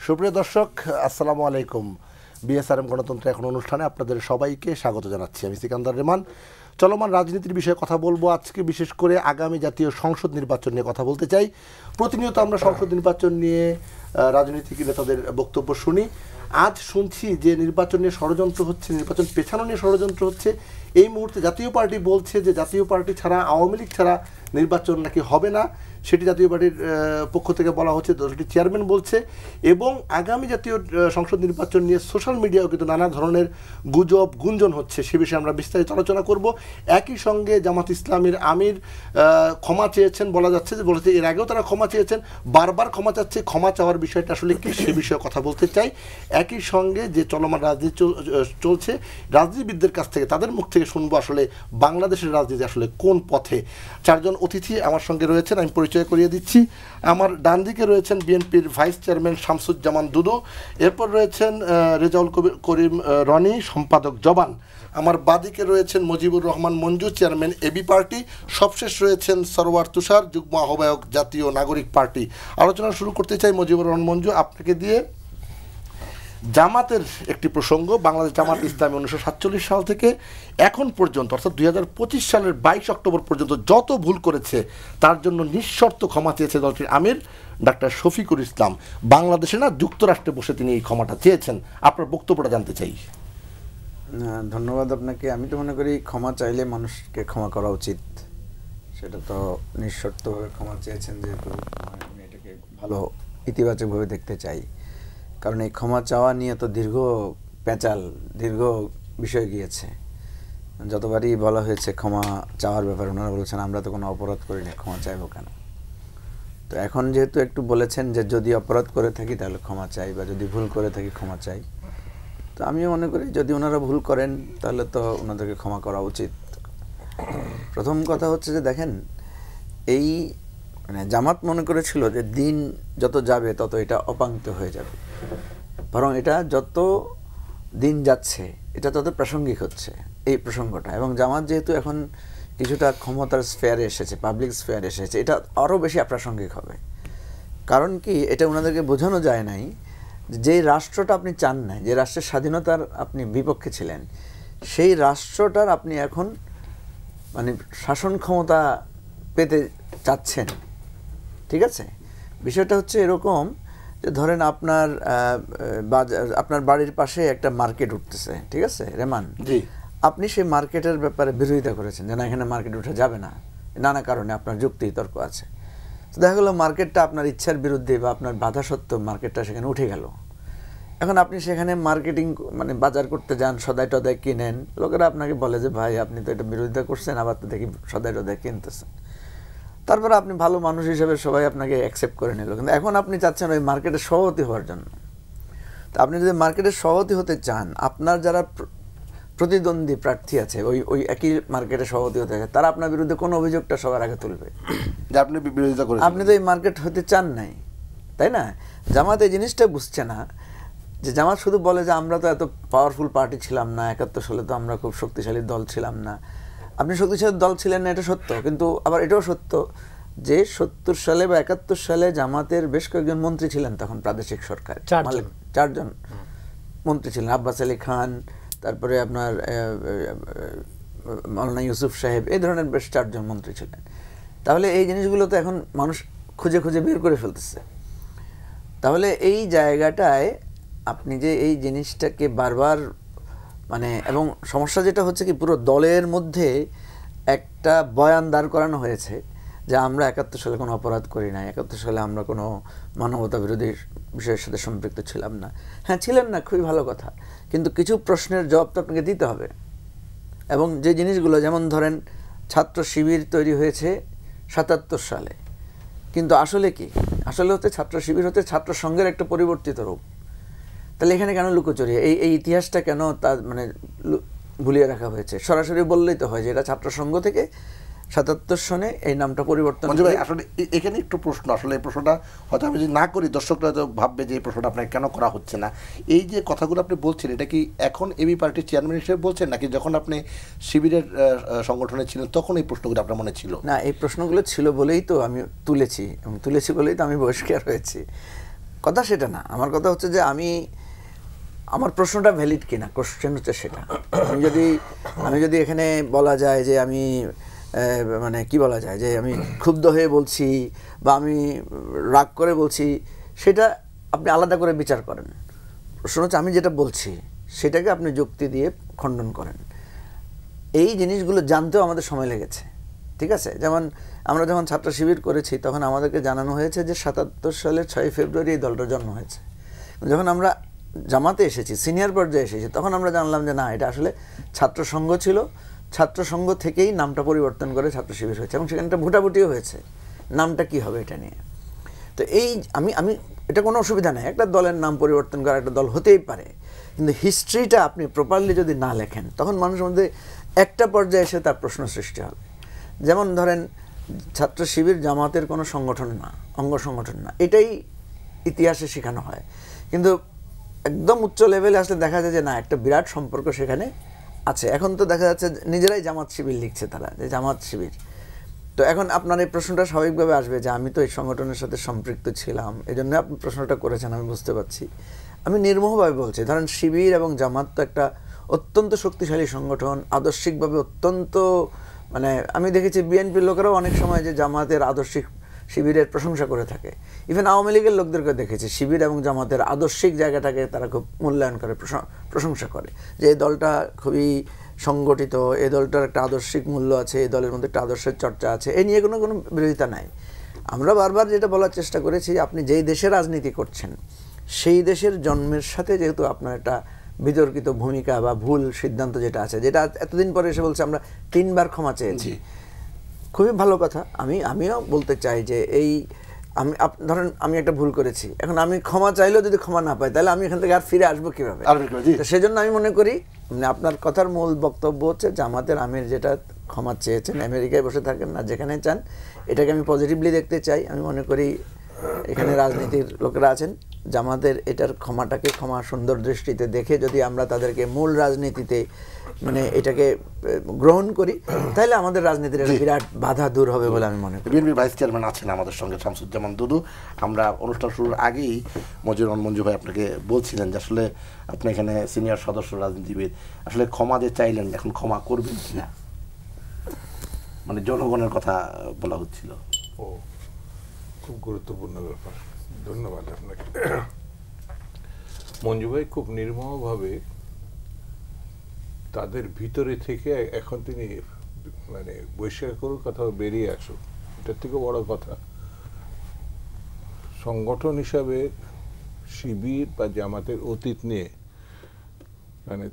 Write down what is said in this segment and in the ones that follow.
সুপ্রিয় দর্শক, আসসালামু আলাইকুম। বিএসআরএম গণতন্ত্র এখন অনুষ্ঠানে আপনাদের সবাইকে স্বাগত জানাচ্ছি। আমি সিকান্দার রেমান। চলমান রাজনীতির বিষয়ে কথা বলবো আজকে, বিশেষ করে আগামী জাতীয় সংসদ নির্বাচন নিয়ে কথা বলতে চাই। প্রতিনিয়ত আমরা সংসদ নির্বাচন নিয়ে রাজনৈতিক নেতাদের বক্তব্য শুনি। আজ শুনছি যে নির্বাচন নিয়ে ষড়যন্ত্র হচ্ছে, নির্বাচন পেছানো নিয়ে ষড়যন্ত্র হচ্ছে। এই মুহূর্তে জাতীয় পার্টি বলছে যে জাতীয় পার্টি ছাড়া, আওয়ামী লীগ ছাড়া নির্বাচন নাকি হবে না, সেটি জাতীয় পার্টির পক্ষ থেকে বলা হচ্ছে, দলটির চেয়ারম্যান বলছে। এবং আগামী জাতীয় সংসদ নির্বাচন নিয়ে সোশ্যাল মিডিয়াও কিন্তু নানা ধরনের গুজব গুঞ্জন হচ্ছে, সে বিষয়ে আমরা বিস্তারিত আলোচনা করব। একই সঙ্গে জামাত ইসলামীর আমির ক্ষমা চেয়েছেন, বলা যাচ্ছে যে বলেছে এর আগেও তারা ক্ষমা চেয়েছেন, বারবার ক্ষমা চাচ্ছে। ক্ষমা চাওয়ার বিষয়টা আসলে কি, সে বিষয়ে কথা বলতে চাই। একই সঙ্গে যে চলমান রাজনীতি চলছে, রাজনীতিবিদদের কাছ থেকে, তাদের মুখ থেকে শুনবো আসলে বাংলাদেশের রাজনীতি আসলে কোন পথে। চারজন অতিথি আমার সঙ্গে রয়েছেন, আমি পরিচয় করিয়ে দিচ্ছি। আমার ডান দিকে রয়েছেন বিএনপির ভাইস চেয়ারম্যান শামসুজ্জামান দুদু, এরপর রয়েছেন রেজাউল করিম রনি, সম্পাদক জবান। আমার বাদিকে রয়েছেন Mujibur Rahman Manju, chairman AB party. সবশেষ রয়েছেন সরওয়ার তুষার, যুগ্ম আহ্বায়ক জাতীয় নাগরিক পার্টি। আলোচনা শুরু করতে চাই মুজিবুর রহমান মঞ্জু, আপনাকে দিয়ে। জামাতের একটি প্রসঙ্গ, বাংলাদেশ জামাত ইসলামী 1947 সাল থেকে এখন পর্যন্ত, অর্থাৎ 2025 সালের 22 অক্টোবর পর্যন্ত যত ভুল করেছে তার জন্য নিঃশর্ত ক্ষমা চেয়েছে দলটির আমির ডাক্তার শফিকুল ইসলাম। বাংলাদেশে না, যুক্তরাষ্ট্রে বসে তিনি এই ক্ষমাটা চেয়েছেন। আপনার বক্তব্যটা জানতে চাই। ধন্যবাদ আপনাকে। আমি তো মনে করি ক্ষমা চাইলে মানুষকে ক্ষমা করা উচিত। সেটা তো নিঃশর্তভাবে ক্ষমা চেয়েছেন, যেহেতু আমি এটাকে ভালো ইতিবাচকভাবে দেখতে চাই। কারণ এই ক্ষমা চাওয়া নিয়ে তো দীর্ঘ পেঁচাল, দীর্ঘ বিষয় গিয়েছে। যতবারই বলা হয়েছে ক্ষমা চাওয়ার ব্যাপারে, ওনারা বলেছেন আমরা তো কোনো অপরাধ করিনি, ক্ষমা চাইবো কেন। তো এখন যেহেতু একটু বলেছেন যে যদি অপরাধ করে থাকি তাহলে ক্ষমা চাই, বা যদি ভুল করে থাকি ক্ষমা চাই, তো আমিও মনে করি যদি ওনারা ভুল করেন তাহলে তো ওনাদেরকে ক্ষমা করা উচিত। প্রথম কথা হচ্ছে যে দেখেন, এই মানে জামাত মনে করেছিল যে দিন যত যাবে তত এটা অপাঙ্ক্ত হয়ে যাবে, বরং এটা যত দিন যাচ্ছে এটা তত প্রাসঙ্গিক হচ্ছে এই প্রসঙ্গটা। এবং জামাত যেহেতু এখন কিছুটা ক্ষমতার স্ফেয়ারে এসেছে, পাবলিক স্ফেয়ারে এসেছে, এটা আরও বেশি অপ্রাসঙ্গিক হবে। কারণ কি, এটা ওনাদেরকে বোঝানো যায় নাই যে রাষ্ট্রটা আপনি চান না, যে রাষ্ট্রের স্বাধীনতার আপনি বিপক্ষে ছিলেন, সেই রাষ্ট্রটার আপনি এখন মানে শাসন ক্ষমতা পেতে চাচ্ছেন। ঠিক আছে, বিষয়টা হচ্ছে এরকম যে ধরেন আপনার বাড়ির পাশে একটা মার্কেট উঠতেছে, ঠিক আছে রেমান জি, আপনি সেই মার্কেটের ব্যাপারে বিরোধিতা করেছেন যে না, এখানে মার্কেট উঠে যাবে না, নানা কারণে আপনার যুক্তি তর্ক আছে। তো দেখা গেলো মার্কেটটা আপনার ইচ্ছার বিরুদ্ধে বা আপনার বাধা সত্ত্বেও মার্কেটটা সেখানে উঠে গেল। এখন আপনি সেখানে মার্কেটিং মানে বাজার করতে যান, সদাই টদাই কিনেন, লোকেরা আপনাকে বলে যে ভাই আপনি তো এটা বিরোধিতা করছেন, আবার তো দেখি সদাই টদাই কিনতেছেন। তারপরে আপনি ভালো মানুষ হিসেবে সবাই আপনাকে অ্যাকসেপ্ট করে নিল। কিন্তু এখন আপনি চাচ্ছেন ওই মার্কেটের সভাপতি হওয়ার জন্য। তো আপনি যদি মার্কেটের সভাপতি হতে চান, আপনার যারা প্রতিদ্বন্দ্বী প্রার্থী আছে ওই একই মার্কেটের সভাপতি হতে চান, তারা আপনার বিরুদ্ধে কোন অভিযোগটা সবার আগে তুলবে? যে আপনি বিরোধিতা করেন। আপনি তো এই মার্কেট হতে চান নাই, তাই না? জামাত এই জিনিসটা বুঝছে না যে জামাত শুধু বলে যে আমরা তো এত পাওয়ারফুল পার্টি ছিলাম না, 71 সালে তো আমরা খুব শক্তিশালী দল ছিলাম না। আপনি শক্তিশালী দল ছিলেন না, এটা সত্য, কিন্তু আবার এটাও সত্য যে 70 সালে বা 71 সালে জামাতের বেশ কয়েকজন মন্ত্রী ছিলেন তখন প্রাদেশিক সরকার, 4জন মন্ত্রী ছিলেন। আব্বাস আলী খান, তারপরে আপনার মাওলানা ইউসুফ সাহেব, এই ধরনের বেশ 4জন মন্ত্রী ছিলেন। তাহলে এই জিনিসগুলো তো এখন মানুষ খুঁজে খুঁজে বের করে ফেলতেছে। তাহলে এই জায়গাটায় আপনি যে এই জিনিসটাকে বারবার মানে, এবং সমস্যা যেটা হচ্ছে কি, পুরো দলের মধ্যে একটা বয়ান দাঁড় করানো হয়েছে যে আমরা 71 সালে কোনো অপরাধ করি না, 71 সালে আমরা কোনো মানবতা বিরোধী বিষয়ের সাথে সম্পৃক্ত ছিলাম না। হ্যাঁ, ছিলেন না, খুবই ভালো কথা, কিন্তু কিছু প্রশ্নের জবাব তো আপনাকে দিতে হবে। এবং যে জিনিসগুলো, যেমন ধরেন ছাত্র শিবির তৈরি হয়েছে 77 সালে, কিন্তু আসলে কি, আসলে হচ্ছে ছাত্র শিবির হচ্ছে ছাত্র সংঘের একটা পরিবর্তিত রূপ। তাহলে এখানে কেন লুকোচুরি, এই ইতিহাসটা কেন তা মানে ভুলিয়ে রাখা হয়েছে? সরাসরি বললেই তো হয় যে এটা ছাত্র সংঘ থেকে 77 সনে এই নামটা পরিবর্তন। আসলে এখানে একটু প্রশ্ন, আসলে এই প্রশ্নটা হয়তো আমি যদি না করি দর্শকরা হয়তো ভাববে যে এই প্রশ্নটা আপনাকে কেন করা হচ্ছে না। এই যে কথাগুলো আপনি বলছেন, এটা কি এখন এবি পার্টির চেয়ারম্যান হিসেবে বলছেন, নাকি যখন আপনি শিবিরের সংগঠনে ছিলেন তখন এই প্রশ্নগুলো আপনার মনে ছিল? না, এই প্রশ্নগুলো ছিল বলেই তো আমি তুলেছি, এবং তুলেছি বলেই তো আমি বহিষ্কার হয়েছি। কথা সেটা না, আমার কথা হচ্ছে যে আমার প্রশ্নটা ভ্যালিড কিনা, কোশ্চেন হচ্ছে সেটা। আমি যদি এখানে বলা যায় যে আমি মানে কি বলা যায় যে আমি ক্ষুব্ধ হয়ে বলছি বা আমি রাগ করে বলছি, সেটা আপনি আলাদা করে বিচার করেন। প্রশ্ন হচ্ছে আমি যেটা বলছি সেটাকে আপনি যুক্তি দিয়ে খণ্ডন করেন। এই জিনিসগুলো জানতেও আমাদের সময় লেগেছে, ঠিক আছে? যেমন আমরা যখন ছাত্র শিবির করেছি তখন আমাদেরকে জানানো হয়েছে যে 77 সালের 6 ফেব্রুয়ারি এই দলটার জন্ম হয়েছে। যখন আমরা জামাতে এসেছি, সিনিয়র পর্যায়ে এসেছি, তখন আমরা জানলাম যে না, এটা আসলে ছাত্র সংঘ ছিল, ছাত্র সংঘ থেকেই নামটা পরিবর্তন করে ছাত্র শিবির হয়েছে, এবং সেখানে একটা ভোটাভুটিও হয়েছে নামটা কি হবে এটা নিয়ে। তো এই আমি এটা কোনো অসুবিধা নেই, একটা দলের নাম পরিবর্তন করা, একটা দল হতেই পারে, কিন্তু হিস্ট্রিটা আপনি প্রপারলি যদি না লেখেন তখন মানুষের মধ্যে একটা পর্যায়ে এসে তার প্রশ্ন সৃষ্টি হবে। যেমন ধরেন ছাত্র শিবির জামাতের কোনো সংগঠন না, অঙ্গ সংগঠন না, এটাই ইতিহাসে শেখানো হয়, কিন্তু একদম উচ্চ লেভেলে আসলে দেখা যায় যে না, একটা বিরাট সম্পর্ক সেখানে আছে। এখন তো দেখা যাচ্ছে নিজেরাই জামাত শিবির লিখছে তারা, যে জামাত শিবির। তো এখন আপনার এই প্রশ্নটা স্বাভাবিকভাবে আসবে যে আমি তো এই সংগঠনের সাথে সম্পৃক্ত ছিলাম, এই জন্য আপনি প্রশ্নটা করেছেন, আমি বুঝতে পারছি। আমি নির্মোহভাবে বলছি, ধরেন শিবির এবং জামাত তো একটা অত্যন্ত শক্তিশালী সংগঠন, আদর্শিকভাবে অত্যন্ত, মানে আমি দেখেছি বিএনপির লোকেরাও অনেক সময় যে জামাতের আদর্শিক শিবিরের প্রশংসা করে থাকে। ইভেন আওয়ামী লীগের লোকদেরকে দেখেছি শিবির এবং জামাতের আদর্শিক জায়গাটাকে তারা খুব মূল্যায়ন করে, প্রশংসা করে, যে এই দলটা খুবই সংগঠিত, এই দলটার একটা আদর্শিক মূল্য আছে, এই দলের মধ্যে একটা আদর্শের চর্চা আছে, এই নিয়ে কোনো বিরোধিতা নাই। আমরা বারবার যেটা বলার চেষ্টা করেছি, আপনি যেই দেশে রাজনীতি করছেন সেই দেশের জন্মের সাথে যেহেতু আপনার একটা বিতর্কিত ভূমিকা বা ভুল সিদ্ধান্ত যেটা আছে, যেটা এতদিন পরে এসে বলছে আমরা 3 বার ক্ষমা চেয়েছি, খুবই ভালো কথা। আমিও বলতে চাই যে এই ধরেন আমি একটা ভুল করেছি, এখন আমি ক্ষমা চাইলেও যদি ক্ষমা না পাই তাহলে আমি এখান থেকে আর ফিরে আসবো কিভাবে? সেজন্য আমি মনে করি আপনার কথার মূল বক্তব্য হচ্ছে জামাতের আমির যেটা ক্ষমা চেয়েছেন, আমেরিকায় বসে থাকেন না, যেখানে চান, এটাকে আমি পজিটিভলি দেখতে চাই। আমি মনে করি এখানে রাজনীতির লোকেরা আছেন, জামাতের এটার ক্ষমাটাকে ক্ষমা সুন্দর দৃষ্টিতে দেখে যদি আমরা তাদেরকে মূল রাজনীতিতে মানে এটাকে গ্রহণ করি, তাহলে আমাদের রাজনীতির একটা বিরাট বাধা দূর হবে বলে আমি মনে করি। বিএনপি ভাইস চেয়ারম্যান আছেন আমাদের সঙ্গে, শামসুজ্জামান দুদু। আমরা অনুষ্ঠান শুরুর আগেই মঞ্জু ভাই আপনাকে বলছিলেন যে আসলে আপনি এখানে সিনিয়র সদস্য রাজনীতিবিদ, আসলে ক্ষমা যে চাইলেন, এখন ক্ষমা করবেন কিনা, মানে জনগণের কথা বলা হচ্ছিল। ও খুব গুরুত্বপূর্ণ ব্যাপার, ধন্যবাদ আপনাকে। মঞ্জু ভাই খুব নির্মমভাবে তাদের ভিতরে থেকে এখন তিনি মানে বহিষ্কার করুক অথবা বেরিয়ে আসুক, এটার থেকে বড় কথা সংগঠন হিসাবে শিবির বা জামাতের অতীত নিয়ে মানে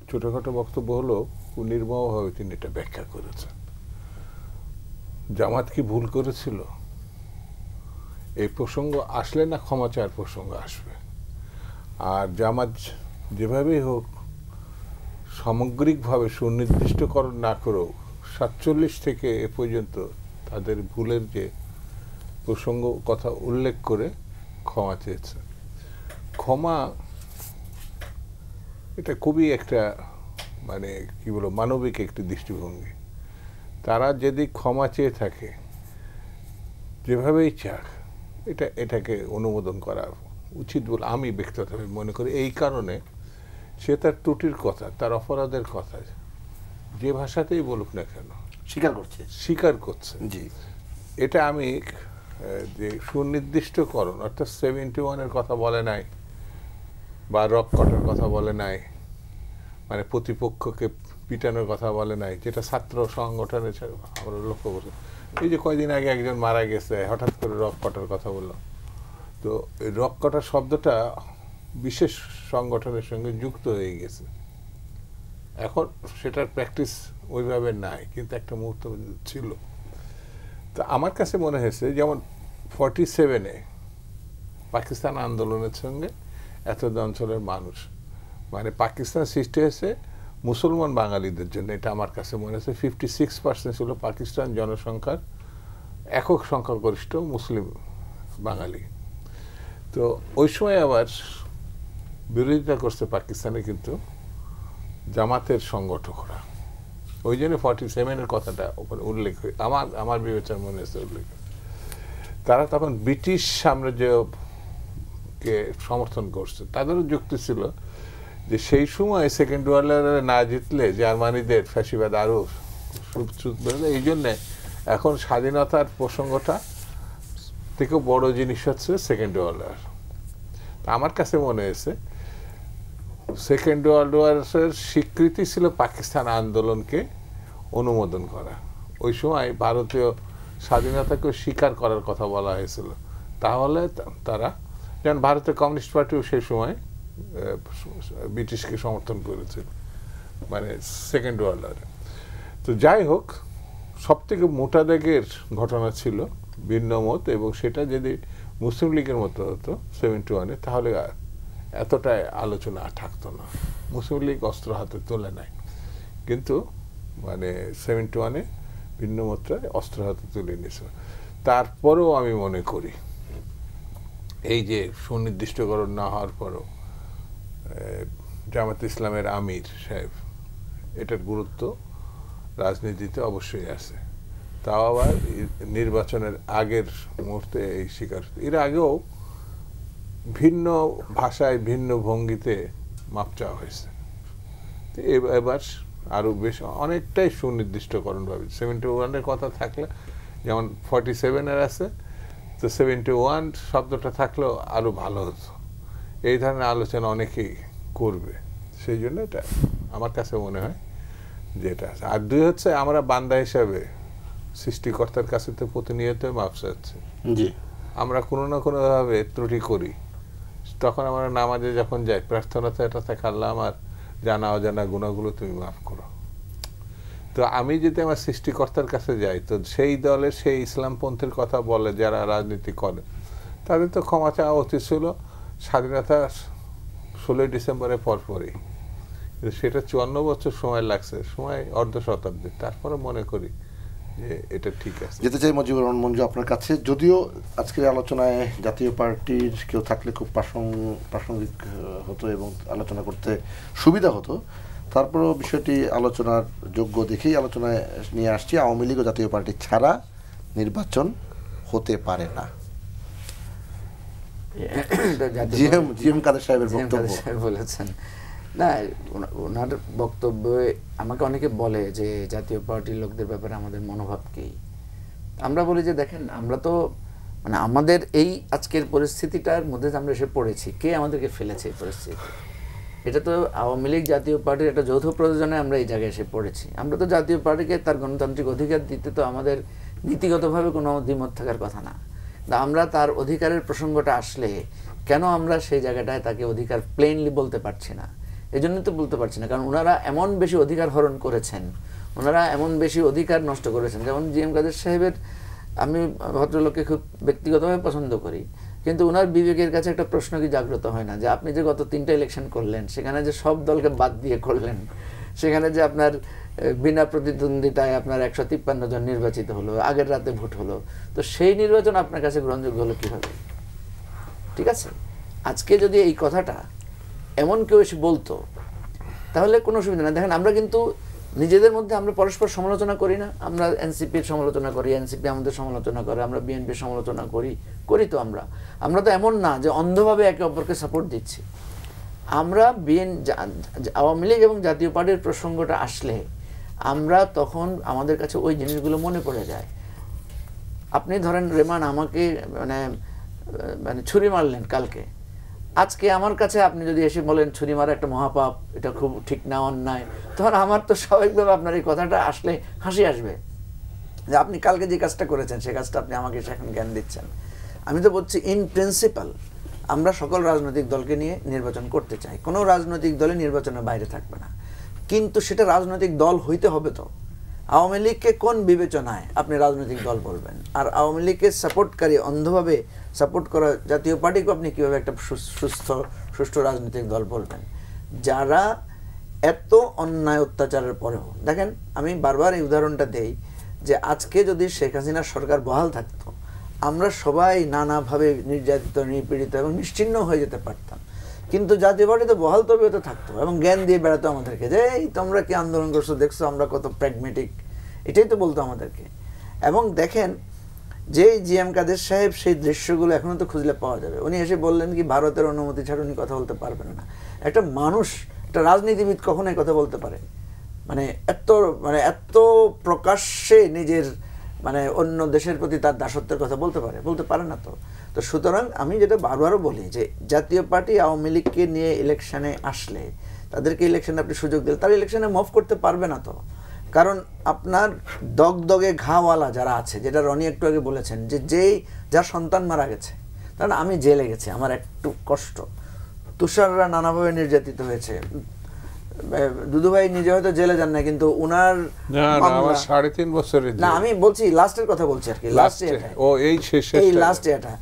ছোটখাটো বক্তব্য হলো, খুব নির্মমভাবে তিনি এটা ব্যাখ্যা করেছেন। জামাত কি ভুল করেছিল? এই প্রসঙ্গ আসলে না ক্ষমা চাওয়ার প্রসঙ্গ আসবে। আর জামাত যেভাবেই হোক সামগ্রিকভাবে সুনির্দিষ্টকরণ না করেও 47 থেকে এ পর্যন্ত তাদের ভুলের যে প্রসঙ্গ কথা উল্লেখ করে ক্ষমা চেয়েছে। ক্ষমা এটা খুবই একটা মানে কি বলবো মানবিক একটি দৃষ্টিভঙ্গি। তারা যদি ক্ষমা চেয়ে থাকে যেভাবেই চাক, এটাকে অনুমোদন করা উচিত বলে আমি ব্যক্তিগতভাবে মনে করি। এই কারণে সে তার ত্রুটির কথা, তার অপরাধের কথা যে ভাষাতেই বলুক না কেন স্বীকার করছে। জি, এটা আমি যে সুনির্দিষ্টকরণ অর্থাৎ 71-এর কথা বলে নাই বা রক কটার কথা বলে নাই, মানে প্রতিপক্ষকে পিটানোর কথা বলে নাই, যেটা ছাত্র সংগঠনের আমরা লক্ষ্য করছি। এই যে কয়দিন আগে একজন মারা গেছে, হঠাৎ করে রক কটার কথা বললাম, তো এই রক কটার শব্দটা বিশেষ সংগঠনের সঙ্গে যুক্ত হয়ে গেছে। এখন সেটার প্র্যাকটিস ওইভাবে নাই, কিন্তু একটা মুহূর্ত ছিল। তো আমার কাছে মনে হয়েছে যেমন 47-এ পাকিস্তান আন্দোলনের সঙ্গে এত অঞ্চলের মানুষ, মানে পাকিস্তান সৃষ্টি হয়েছে মুসলমান বাঙালিদের জন্য, এটা আমার কাছে মনে হয়েছে। 56% ছিল পাকিস্তান জনসংখ্যার একক সংখ্যাগরিষ্ঠ মুসলিম বাঙালি। তো ওই সময় আবার বিরোধিতা করছে পাকিস্তানে কিন্তু জামাতের সংগঠকরা, ওই জন্য 47-এর কথাটা ওখানে উল্লেখ হয়ে আমার বিবেচনার মনে হচ্ছে উল্লেখ। তারা তখন ব্রিটিশ সাম্রাজ্য কে সমর্থন করছে। তাদেরও যুক্তি ছিল যে সেই সময় সেকেন্ড ওয়ার্ল্ড না জিতলে জার্মানিদের ফ্যাসিবাদ আরও এই জন্যে এখন স্বাধীনতার প্রসঙ্গটা থেকেও বড় জিনিস হচ্ছে সেকেন্ড ওয়ার্ল্ড ওয়ার। আমার কাছে মনে হয়েছে সেকেন্ড ওয়ার্ল্ড ওয়ারের স্বীকৃতি ছিল পাকিস্তান আন্দোলনকে অনুমোদন করা। ওই সময় ভারতীয় স্বাধীনতাকে স্বীকার করার কথা বলা হয়েছিল। তাহলে তারা, যেমন ভারতের কমিউনিস্ট পার্টিও সেই সময় ব্রিটিশকে সমর্থন করেছিল, মানে সেকেন্ড ওয়ার্ল্ড ওয়ারে। তো যাই হোক, সব থেকে মোটা দাগের ঘটনা ছিল ভিন্ন মত, এবং সেটা যদি মুসলিম লীগের মতো হতো 71-এ তাহলে এতটা আলোচনা থাকতো না। মুসলিম লীগ অস্ত্র হাতে তোলে নাই, কিন্তু মানে 71-এ ভিন্ন মাত্রায় অস্ত্র হাতে তুলে নিয়েছিল। তারপরেও আমি মনে করি এই যে সুনির্দিষ্টকরণ না হওয়ার পরও জামাত ইসলামের আমির সাহেব, এটার গুরুত্ব রাজনীতিতে অবশ্যই আছে। তাও আবার নির্বাচনের আগের মুহূর্তে এই শিকার। এর আগেও ভিন্ন ভাষায় ভিন্ন ভঙ্গিতে মাপ চাওয়া হয়েছে। এবার আরো বেশ অনেকটাই সুনির্দিষ্টকরণ ভাবে 71-এর কথা থাকলে, যেমন 47-এর আছে, তো 71 শব্দটা থাকলেও আরো ভালো হতো। এই ধরনের আলোচনা অনেকেই করবে, সেই জন্য এটা আমার কাছে মনে হয় যে এটা আছে। আর দুই হচ্ছে, আমরা বান্দা হিসাবে সৃষ্টিকর্তার কাছে তো প্রতিনিয়ত মাপ চাচ্ছি। আমরা কোনো না কোনো ভাবে ত্রুটি করি, তখন আমরা নামাজে যখন যাই প্রার্থনাতে এটা থাকে, আল্লাহ আমার জানা অজানা গুণাগুলো তুমি মাফ করো। তো আমি যদি আমার সৃষ্টিকর্তার কাছে যাই, তো সেই দলের সেই ইসলামপন্থীর কথা বলে যারা রাজনীতি করে, তাদের তো ক্ষমা চাওয়া উচিত ছিল স্বাধীনতা 16 ডিসেম্বরের পরপরই। কিন্তু সেটা 54 বছর সময় লাগছে, সময় অর্ধ শতাব্দী। তারপরে মনে করি যে এটা ঠিক আছে। যেতে চাই মুজিবুর রহমান মঞ্জু আপনার কাছে। যদিও আজকের আলোচনায় জাতীয় পার্টির কেউ থাকলে খুব প্রাসঙ্গিক হতো এবং আলোচনা করতে সুবিধা হতো, তারপরেও বিষয়টি আলোচনার যোগ্য দেখেই আলোচনায় নিয়ে আসছি। আওয়ামী লীগ ও জাতীয় পার্টি ছাড়া নির্বাচন হতে পারে না। জিএম কাদের সাহেবের বক্তব্য বলেছেন না, ওনার বক্তব্যে আমাকে অনেকে বলে যে জাতীয় পার্টির লোকদের ব্যাপারে আমাদের মনোভাব কি। আমরা বলি যে দেখেন, আমরা তো মানে আমাদের এই আজকের পরিস্থিতিটার মধ্যে আমরা এসে পড়েছি, কে আমাদেরকে ফেলেছে এই পরিস্থিতি? এটা তো আওয়ামী লীগ জাতীয় পার্টির একটা যৌথ প্রয়োজনে আমরা এই জায়গায় এসে পড়েছি। আমরা তো জাতীয় পার্টিকে তার গণতান্ত্রিক অধিকার দিতে তো আমাদের নীতিগতভাবে কোনো দ্বিমত থাকার কথা না। আমরা তার অধিকারের প্রসঙ্গটা আসলে কেন আমরা সেই জায়গাটায় তাকে অধিকার প্লেনলি বলতে পারছি না? এই জন্য তো বলতে পারছি না, কারণ ওনারা এমন বেশি অধিকার হরণ করেছেন, ওনারা এমন বেশি অধিকার নষ্ট করেছেন। যেমন জিএম কাদের সাহেবের, আমি ভদ্রলোককে খুব ব্যক্তিগতভাবে পছন্দ করি, কিন্তু ওনার বিবেকের কাছে একটা প্রশ্ন কি জাগ্রত হয় না যে আপনি যে গত 3টা ইলেকশন করলেন, সেখানে যে সব দলকে বাদ দিয়ে করলেন, সেখানে যে আপনার বিনা প্রতিদ্বন্দ্বিতায় আপনার 153 জন নির্বাচিত হলো, আগের রাতে ভোট হলো, তো সেই নির্বাচন আপনার কাছে গ্রহণযোগ্য হলো কিভাবে? ঠিক আছে, আজকে যদি এই কথাটা এমন কেউ এসে বলতো তাহলে কোনো অসুবিধা না। দেখেন, আমরা কিন্তু নিজেদের মধ্যে আমরা পরস্পর সমালোচনা করি না। আমরা এনসিপির সমালোচনা করি, এনসিপি আমাদের সমালোচনা করে, আমরা বিএনপির সমালোচনা করি তো আমরা তো এমন না যে অন্ধভাবে একে অপরকে সাপোর্ট দিচ্ছি। আমরা আওয়ামী লীগ এবং জাতীয় পার্টির প্রসঙ্গটা আসলে আমরা তখন আমাদের কাছে ওই জিনিসগুলো মনে পড়ে যায়। আপনি ধরেন রেমান আমাকে মানে ছুরি মারলেন কালকে, আজকে আমার কাছে আপনি যদি এসে বলেন ছুরি মারা একটা মহাপাপ, এটা খুব ঠিক না, অন্যায়, তখন আমার তো স্বাভাবিকভাবে আপনার এই কথাটা আসলে হাসি আসবে যে আপনি কালকে যে কাজটা করেছেন সে কাজটা আপনি আমাকে এখন জ্ঞান দিচ্ছেন। আমি তো বলছি ইন প্রিন্সিপাল আমরা সকল রাজনৈতিক দলকে নিয়ে নির্বাচন করতে চাই, কোনো রাজনৈতিক দলে নির্বাচনের বাইরে থাকবে না, কিন্তু সেটা রাজনৈতিক দল হইতে হবে। তো আওয়ামী লীগকে কোন বিবেচনায় আপনি রাজনৈতিক দল বলবেন? আর আওয়ামী লীগকে সাপোর্টকারী, অন্ধভাবে সাপোর্ট করা জাতীয় পার্টিকে আপনি কীভাবে একটা সুষ্ঠু রাজনৈতিক দল বলবেন? যারা এত অন্যায় অত্যাচারের পরেও, দেখেন আমি বারবার এই উদাহরণটা দেই যে আজকে যদি শেখ হাসিনার সরকার বহাল থাকতো, আমরা সবাই নানাভাবে নির্যাতিত, নিপীড়িত এবং নিশ্চিহ্ন হয়ে যেতে পারতাম, কিন্তু জাতীয় পার্টি তো বহাল তবিয়ত থাকতো এবং জ্ঞান দিয়ে বেড়াতো আমাদেরকে যে এই তোমরা কি আন্দোলন করছো, দেখছো আমরা কত প্র্যাগমেটিক, এটাই তো বলতো আমাদেরকে। এবং দেখেন যে জিএম কাদের সাহেব সেই দৃশ্যগুলো এখনো তো খুঁজলে পাওয়া যাবে। উনি এসে বললেন কি ভারতের অনুমতি ছাড়া উনি কথা বলতে পারবেন না। একটা মানুষ, একটা রাজনীতিবিদ কখনোই কথা বলতে পারে মানে এত প্রকাশ্যে নিজের অন্য দেশের প্রতি তার দাসত্বের কথা বলতে পারে না তো। তো সুতরাং আমি যেটা বারবারও বলি যে জাতীয় পার্টি আওয়ামী লীগকে নিয়ে ইলেকশনে আসলে, তাদেরকে ইলেকশনে আপনি সুযোগ দিলে তারা ইলেকশনে মুভ করতে পারবে না তো। কারণ আপনার দগদগে ঘাওয়ালা যারা আছে, যেটা রনি একটু আগে বলেছেন যে যার সন্তান মারা গেছে, কারণ আমি জেলে গেছি, আমার একটু কষ্ট, তুষাররা নানাভাবে নির্যাতিত হয়েছে, দুদুভাই নিজে হয়তো জেলে যান না, কিন্তু উনার 3.5 বছরের না, আমি বলছি লাস্টের কথা বলছি আর কি, এই লাস্ট এটা।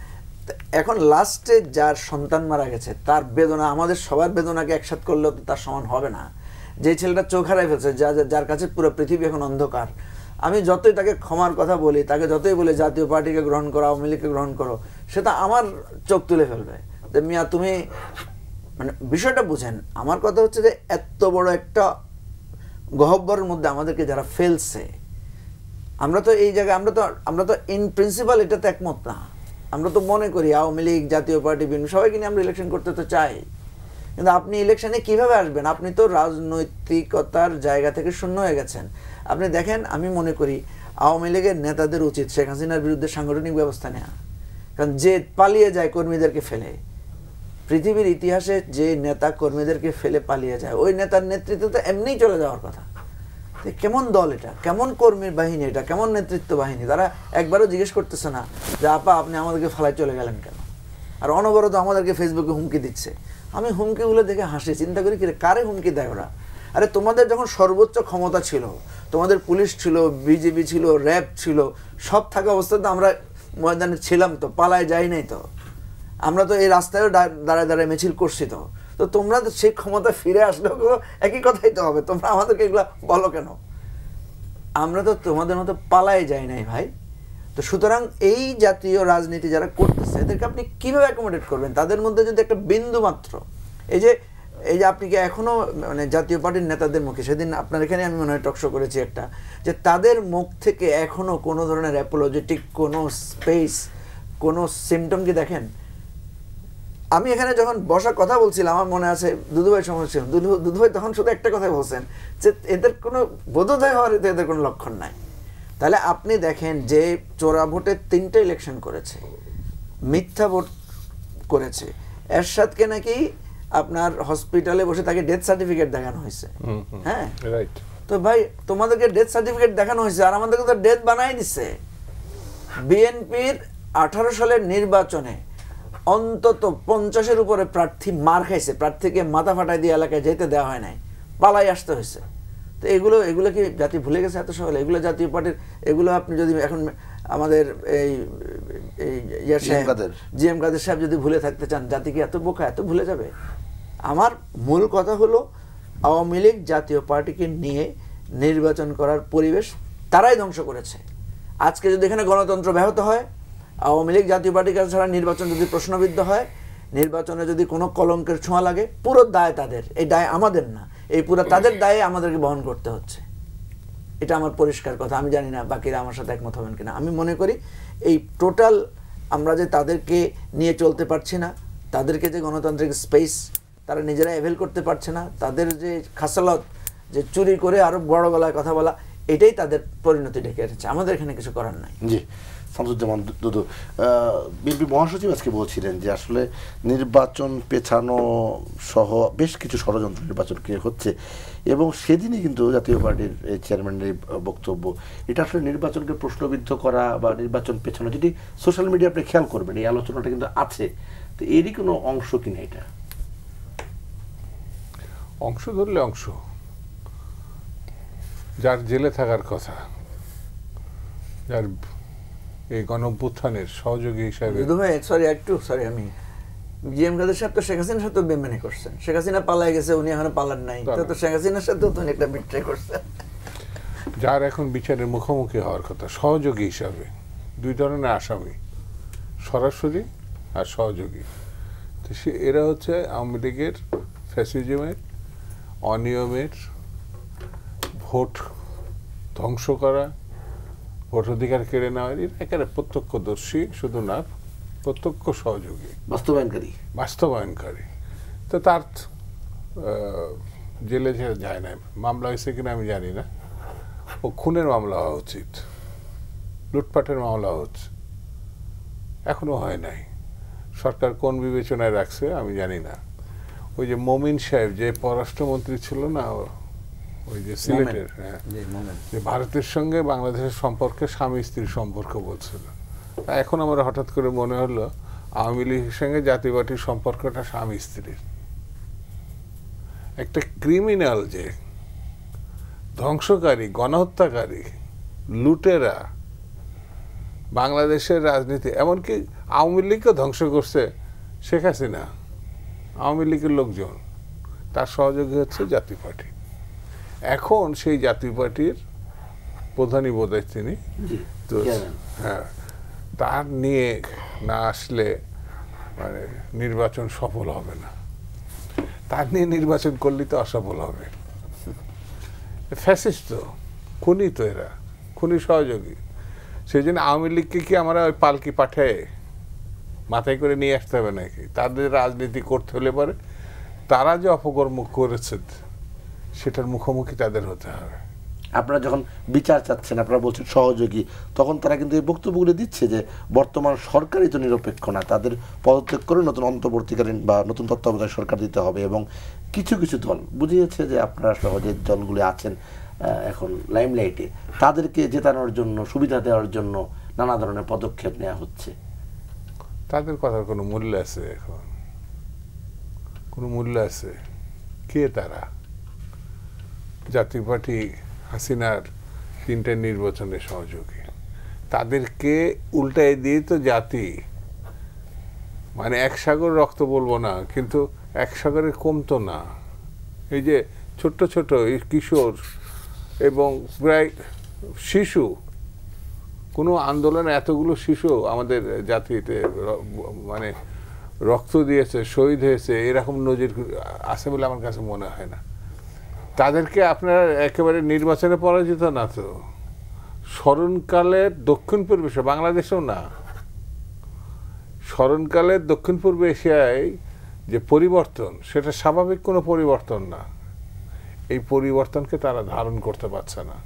এখন লাস্টে যার সন্তান মারা গেছে তার বেদনা আমাদের সবার বেদনাকে একসাথ করলেও তো তার সমান হবে না। যে ছেলেটা চোখ হারাই ফেলছে, যার কাছে পুরো পৃথিবী এখন অন্ধকার, আমি যতই তাকে ক্ষমার কথা বলি, তাকে যতই বলি জাতীয় পার্টিকে গ্রহণ করো, আওয়ামী লীগকে গ্রহণ করো, সেটা আমার চোখ তুলে ফেলবে। মিয়া তুমি বিষয়টা বুঝেন। আমার কথা হচ্ছে যে এত বড় একটা গহ্বরের মধ্যে আমাদেরকে যারা ফেলছে, আমরা তো এই জায়গায় আমরা তো ইন প্রিন্সিপাল এটাতে একমত না। আমরা তো মনে করি আওয়ামী লীগ, জাতীয় পার্টি, বিএনপি সবাইকে নিয়ে আমরা ইলেকশন করতে তো চাই, কিন্তু আপনি ইলেকশনে কিভাবে আসবেন? আপনি তো রাজনৈতিকতার জায়গা থেকে শূন্য হয়ে গেছেন। আপনি দেখেন, আমি মনে করি আওয়ামী লীগের নেতাদের উচিত শেখ হাসিনার বিরুদ্ধে সাংগঠনিক ব্যবস্থা নেওয়া। কারণ যে পালিয়ে যায় কর্মীদেরকে ফেলে, পৃথিবীর ইতিহাসে যে নেতা কর্মীদেরকে ফেলে পালিয়ে যায়, ওই নেতার নেতৃত্বে তো এমনিই চলে যাওয়ার কথা। কেমন দল এটা, কেমন কর্মীর বাহিনী এটা, কেমন নেতৃত্ব বাহিনী? তারা একবারও জিজ্ঞেস করতেছে না যে আপা আপনি আমাদেরকে ফেলায় চলে গেলেন কেন? আর অনবরত আমাদেরকে ফেসবুকে হুমকি দিচ্ছে। আমি হুমকিগুলো দেখে হাসি, চিন্তা করি কারে হুমকি দেয় ওরা? আরে তোমাদের যখন সর্বোচ্চ ক্ষমতা ছিল, তোমাদের পুলিশ ছিল, বিজেপি ছিল, র্যাব ছিল, সব থাকা অবস্থাতে আমরা ময়দানে ছিলাম তো, পালায় যাই নাই তো, আমরা তো এই রাস্তায়ও দাঁড়ায় দাঁড়ায় মিছিল করছি তো। তো তোমরা তো সেই ক্ষমতা ফিরে আসলেও একই কথাই তো হবে, তোমরা আমাদেরকে এগুলো বলো কেন? আমরা তো তোমাদের মতো পালায় যাই নাই ভাই। তো সুতরাং এই জাতীয় রাজনীতি যারা করতেছে এদেরকে আপনি কিভাবে অ্যাকোমোডেট করবেন? তাদের মধ্যে যদি একটা বিন্দু মাত্র, এই যে আপনি কি এখনো জাতীয় পার্টির নেতাদের মুখে, সেদিন আপনার এখানে আমি মনে হয় টকশো করেছি একটা, যে তাদের মুখ থেকে এখনো কোনো ধরনের অ্যাপোলজেটিক কোনো স্পেস, কোনো সিমটম কি দেখেন? আমি এখানে যখন বসার কথা বলছিলাম, আমার মনে আছে দুদুভাই সময় ছিল, দুদুভাই তখন শুধু একটা কথাই বলছেন যে এদের কোনো বোধোদয় হওয়ার এদের কোনো লক্ষণ নাই। তাহলে আপনি দেখেন যে চোরা ভোটে 3টে ইলেকশন করেছে, মিথ্যা ভোট করেছে, এরশাদকে নাকি আপনার হসপিটালে বসে তাকে ডেথ সার্টিফিকেট দেখানো হয়েছে। হ্যাঁ, তো ভাই তোমাদেরকে ডেথ সার্টিফিকেট দেখানো হয়েছে আর আমাদেরকে তো ডেথ বানাই দিচ্ছে। বিএনপির 18 সালের নির্বাচনে অন্তত 50-এর উপরে প্রার্থী মার খাইছে, প্রার্থীকে মাথা ফাটাই দিয়ে এলাকায় যেতে দেওয়া হয় নাই, পালাই আসতে হয়েছে। তো এগুলো কি জাতি ভুলে গেছে এত সকালে? এগুলো জাতীয় পার্টির, এগুলো আপনি যদি এখন আমাদের এই জিএম কাদের সাহেব যদি ভুলে থাকতে চান, জাতি কি এত বোকা, এত ভুলে যাবে? আমার মূল কথা হলো আওয়ামী লীগ জাতীয় পার্টিকে নিয়ে নির্বাচন করার পরিবেশ তারাই ধ্বংস করেছে। আজকে যদি এখানে গণতন্ত্র ব্যাহত হয়, আওয়ামী লীগ জাতীয় পার্টির কাছে ছাড়া নির্বাচন যদি প্রশ্নবিদ্ধ হয়, নির্বাচনে যদি কোনো কলঙ্কের ছোঁয়া লাগে, পুরো দায় তাদের, এই দায় আমাদের না, এই পুরো তাদের দায়ে আমাদেরকে বহন করতে হচ্ছে। এটা আমার পরিষ্কার কথা। আমি জানি না বাকিরা আমার সাথে একমত হবেন কিনা। আমি মনে করি এই টোটাল আমরা যে তাদেরকে নিয়ে চলতে পারছি না, তাদেরকে যে গণতান্ত্রিক স্পেস তারা নিজেরা অ্যাভেল করতে পারছে না, তাদের যে খাসালত, যে চুরি করে আরো বড় গলায় কথা বলা, এটাই তাদের পরিণতি ডেকে এসেছে। আমাদের এখানে কিছু করার নাই। জি, শামসুজ্জামান দুদু, বিএনপি মহাসচিব আজকে বলছিলেন যে আসলে নির্বাচন পেছানো সহ বেশ কিছু ষড়যন্ত্র নির্বাচনকে হচ্ছে, এবং সেদিনই কিন্তু জাতীয় পার্টির চেয়ারম্যানের বক্তব্য, এটা আসলে নির্বাচনকে প্রশ্নবিদ্ধ করা বা নির্বাচন পেছানো, যেটি সোশ্যাল মিডিয়া আপনি খেয়াল করবেন এই আলোচনাটা কিন্তু আছে, তো এরই কোনো অংশ কিনা? এটা অংশ ধরলে অংশ, যার জেলে থাকার কথা, যার এই গণঅভ্যুত্থানের সহযোগী হিসাবে, আমি জিএম কাদের সাহেব তো শেখ হাসিনার সাথে বেমানি করছেন। শেখ হাসিনা পালায় গেছে, উনি এখনো পালান নাই, তো শেখ হাসিনার সাথেও তো একটা বিট্রে করছেন। যার এখন বিচারের মুখোমুখি হওয়ার কথা সহযোগী হিসাবে, দুই ধরনের আসামি, সরাসরি আর সহযোগী। তো এরা হচ্ছে আওয়ামী লীগের ফ্যাসিজমের, অনিয়মের, ভোট ধ্বংস করা, ভোট অধিকার কেড়ে নেওয়ার একেবারে প্রত্যক্ষদর্শী, শুধু না প্রত্যক্ষ সহযোগী, বাস্তবায়নকারী। তো তার জেলে যায় না, মামলা হয়েছে কিনা আমি জানি না। ও খুনের মামলা হওয়া উচিত, লুটপাটের মামলা হচ্ছে, এখনো হয় নাই। সরকার কোন বিবেচনায় রাখছে আমি জানি না। ওই যে মমিন সাহেব যে পররাষ্ট্রমন্ত্রী ছিল না, ওই যে সিলেটের, হ্যাঁ, যে ভারতের সঙ্গে বাংলাদেশের সম্পর্কে স্বামী স্ত্রীর সম্পর্ক বলছিল। এখন আমার হঠাৎ করে মনে হলো আওয়ামী লীগের সঙ্গে জাতীয় পার্টির সম্পর্কটা স্বামী স্ত্রীর। একটা ক্রিমিনাল, যে ধ্বংসকারী, গণহত্যাকারী, লুটেরা বাংলাদেশের রাজনীতি, এমনকি আওয়ামী লীগকে ধ্বংস করছে শেখ হাসিনা, আওয়ামী লীগের লোকজন, তার সহযোগী হচ্ছে জাতীয় পার্টি। এখন সেই জাতীয় পার্টির প্রধানই বোধহয় তিনি, তো হ্যাঁ, তার নিয়ে না আসলে মানে নির্বাচন সফল হবে না। তার নিয়ে নির্বাচন করলে তো অসফল হবে। ফ্যাসিস্ট তো, খুনি তো, এরা খুনি সহযোগী। সেই জন্য আওয়ামী লীগকে কি আমরা ওই পালকি পাঠায় মাথায় করে নিয়ে আসতে হবে নাকি? তাদের রাজনীতি করতে হলে পরে তারা যে অপকর্ম করেছে সেটার মুখোমুখি তাদের হতে হবে। আপনারা যখন বিচার চাচ্ছেন, আপনারা বলছেন সহযোগী, তখন তারা কিন্তু এই বক্তব্যগুলো দিচ্ছে যে বর্তমান সরকারই তো নিরপেক্ষ না, তাদের পদত্যাগ করে নতুন অন্তর্বর্তীকালীন বা নতুন তত্ত্বাবধায়ক সরকার দিতে হবে। এবং কিছু কিছু দল বুঝিয়েছে যে আপনারা সহ যে দলগুলি আছেন এখন লাইমলাইটে, তাদেরকে জেতানোর জন্য, সুবিধা দেওয়ার জন্য নানা ধরনের পদক্ষেপ নেওয়া হচ্ছে। তাদের কথার কোনো মূল্য আছে? এখন কোনো মূল্য আছে? কে তারা? জাতীয় পার্টি হাসিনার 3টে নির্বাচনের সহযোগী, তাদেরকে উল্টাই দিয়ে তো জাতি, মানে এক সাগর রক্ত বলবো না, কিন্তু এক সাগরের কমতো না। এই যে ছোট্ট ছোট এই কিশোর এবং প্রায় শিশু, কোনো আন্দোলনে এতগুলো শিশু আমাদের জাতিতে মানে রক্ত দিয়েছে, শহীদ হয়েছে, এরকম নজির আছে বলে আমার কাছে মনে হয় না। তাদেরকে আপনার একেবারে নির্বাচনে পরাজিত না তো, স্মরণকালের দক্ষিণ পূর্ব এশিয়া, বাংলাদেশেও না, স্মরণকালের দক্ষিণ পূর্ব এশিয়ায় যে পরিবর্তন, সেটা স্বাভাবিক কোনো পরিবর্তন না। এই পরিবর্তনকে তারা ধারণ করতে পারছে না।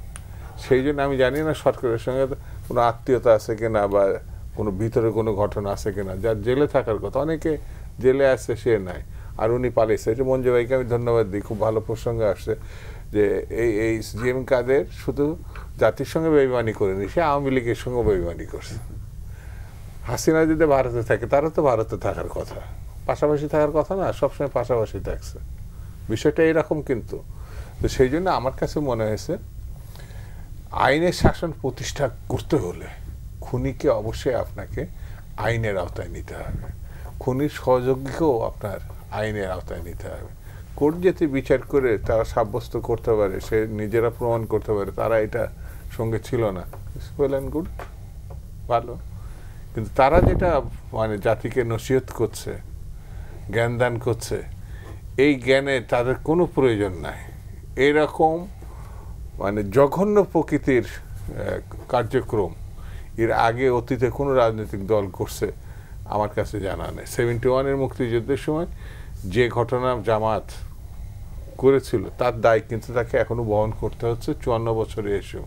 সেই জন্য আমি জানি না সরকারের সঙ্গে কোনো আত্মীয়তা আছে কিনা বা কোনো ভিতরে কোনো ঘটনা আছে কিনা। যার জেলে থাকার কথা, অনেকে জেলে আছে, সে নাই, আর উনি পালিয়েছে। এটা মঞ্জু ভাইকে আমি ধন্যবাদ দিই, খুব ভালো প্রসঙ্গে আসছে যে এই জিএম কাদের শুধু জাতির সঙ্গে বেইমানি করেনি, সে আওয়ামী লীগের সঙ্গে বেইমানি করছে। হাসিনা যদি ভারতে থাকে, তারা তো ভারতে থাকার কথা, পাশাপাশি থাকার কথা না, সবসময় পাশাপাশি থাকছে। বিষয়টা এরকম। কিন্তু তো সেই জন্য আমার কাছে মনে হয়েছে আইনের শাসন প্রতিষ্ঠা করতে হলে খুনিকে অবশ্যই আপনাকে আইনের আওতায় নিতে হবে, খুনির সহযোগীকেও আপনার আইনের আওতায় নিতে হবে। কোর্ট যাতে বিচার করে তারা সাব্যস্ত করতে পারে, সে নিজেরা প্রমাণ করতে পারে তারা এটা সঙ্গে ছিল না, ওয়েল অ্যান্ড গুড, ভালো। কিন্তু তারা যেটা মানে জাতিকে নসিহত করছে, জ্ঞান দান করছে, এই জ্ঞানে তাদের কোনো প্রয়োজন নাই। এরকম মানে জঘন্য প্রকৃতির কার্যক্রম এর আগে অতীতে কোনো রাজনৈতিক দল করছে আমার কাছে জানা নেই। 71-এর মুক্তিযুদ্ধের সময় যে ঘটনা জামাত করেছিল তার দায় কিন্তু তাকে এখনো বহন করতে হচ্ছে 54 বছরে এসেও।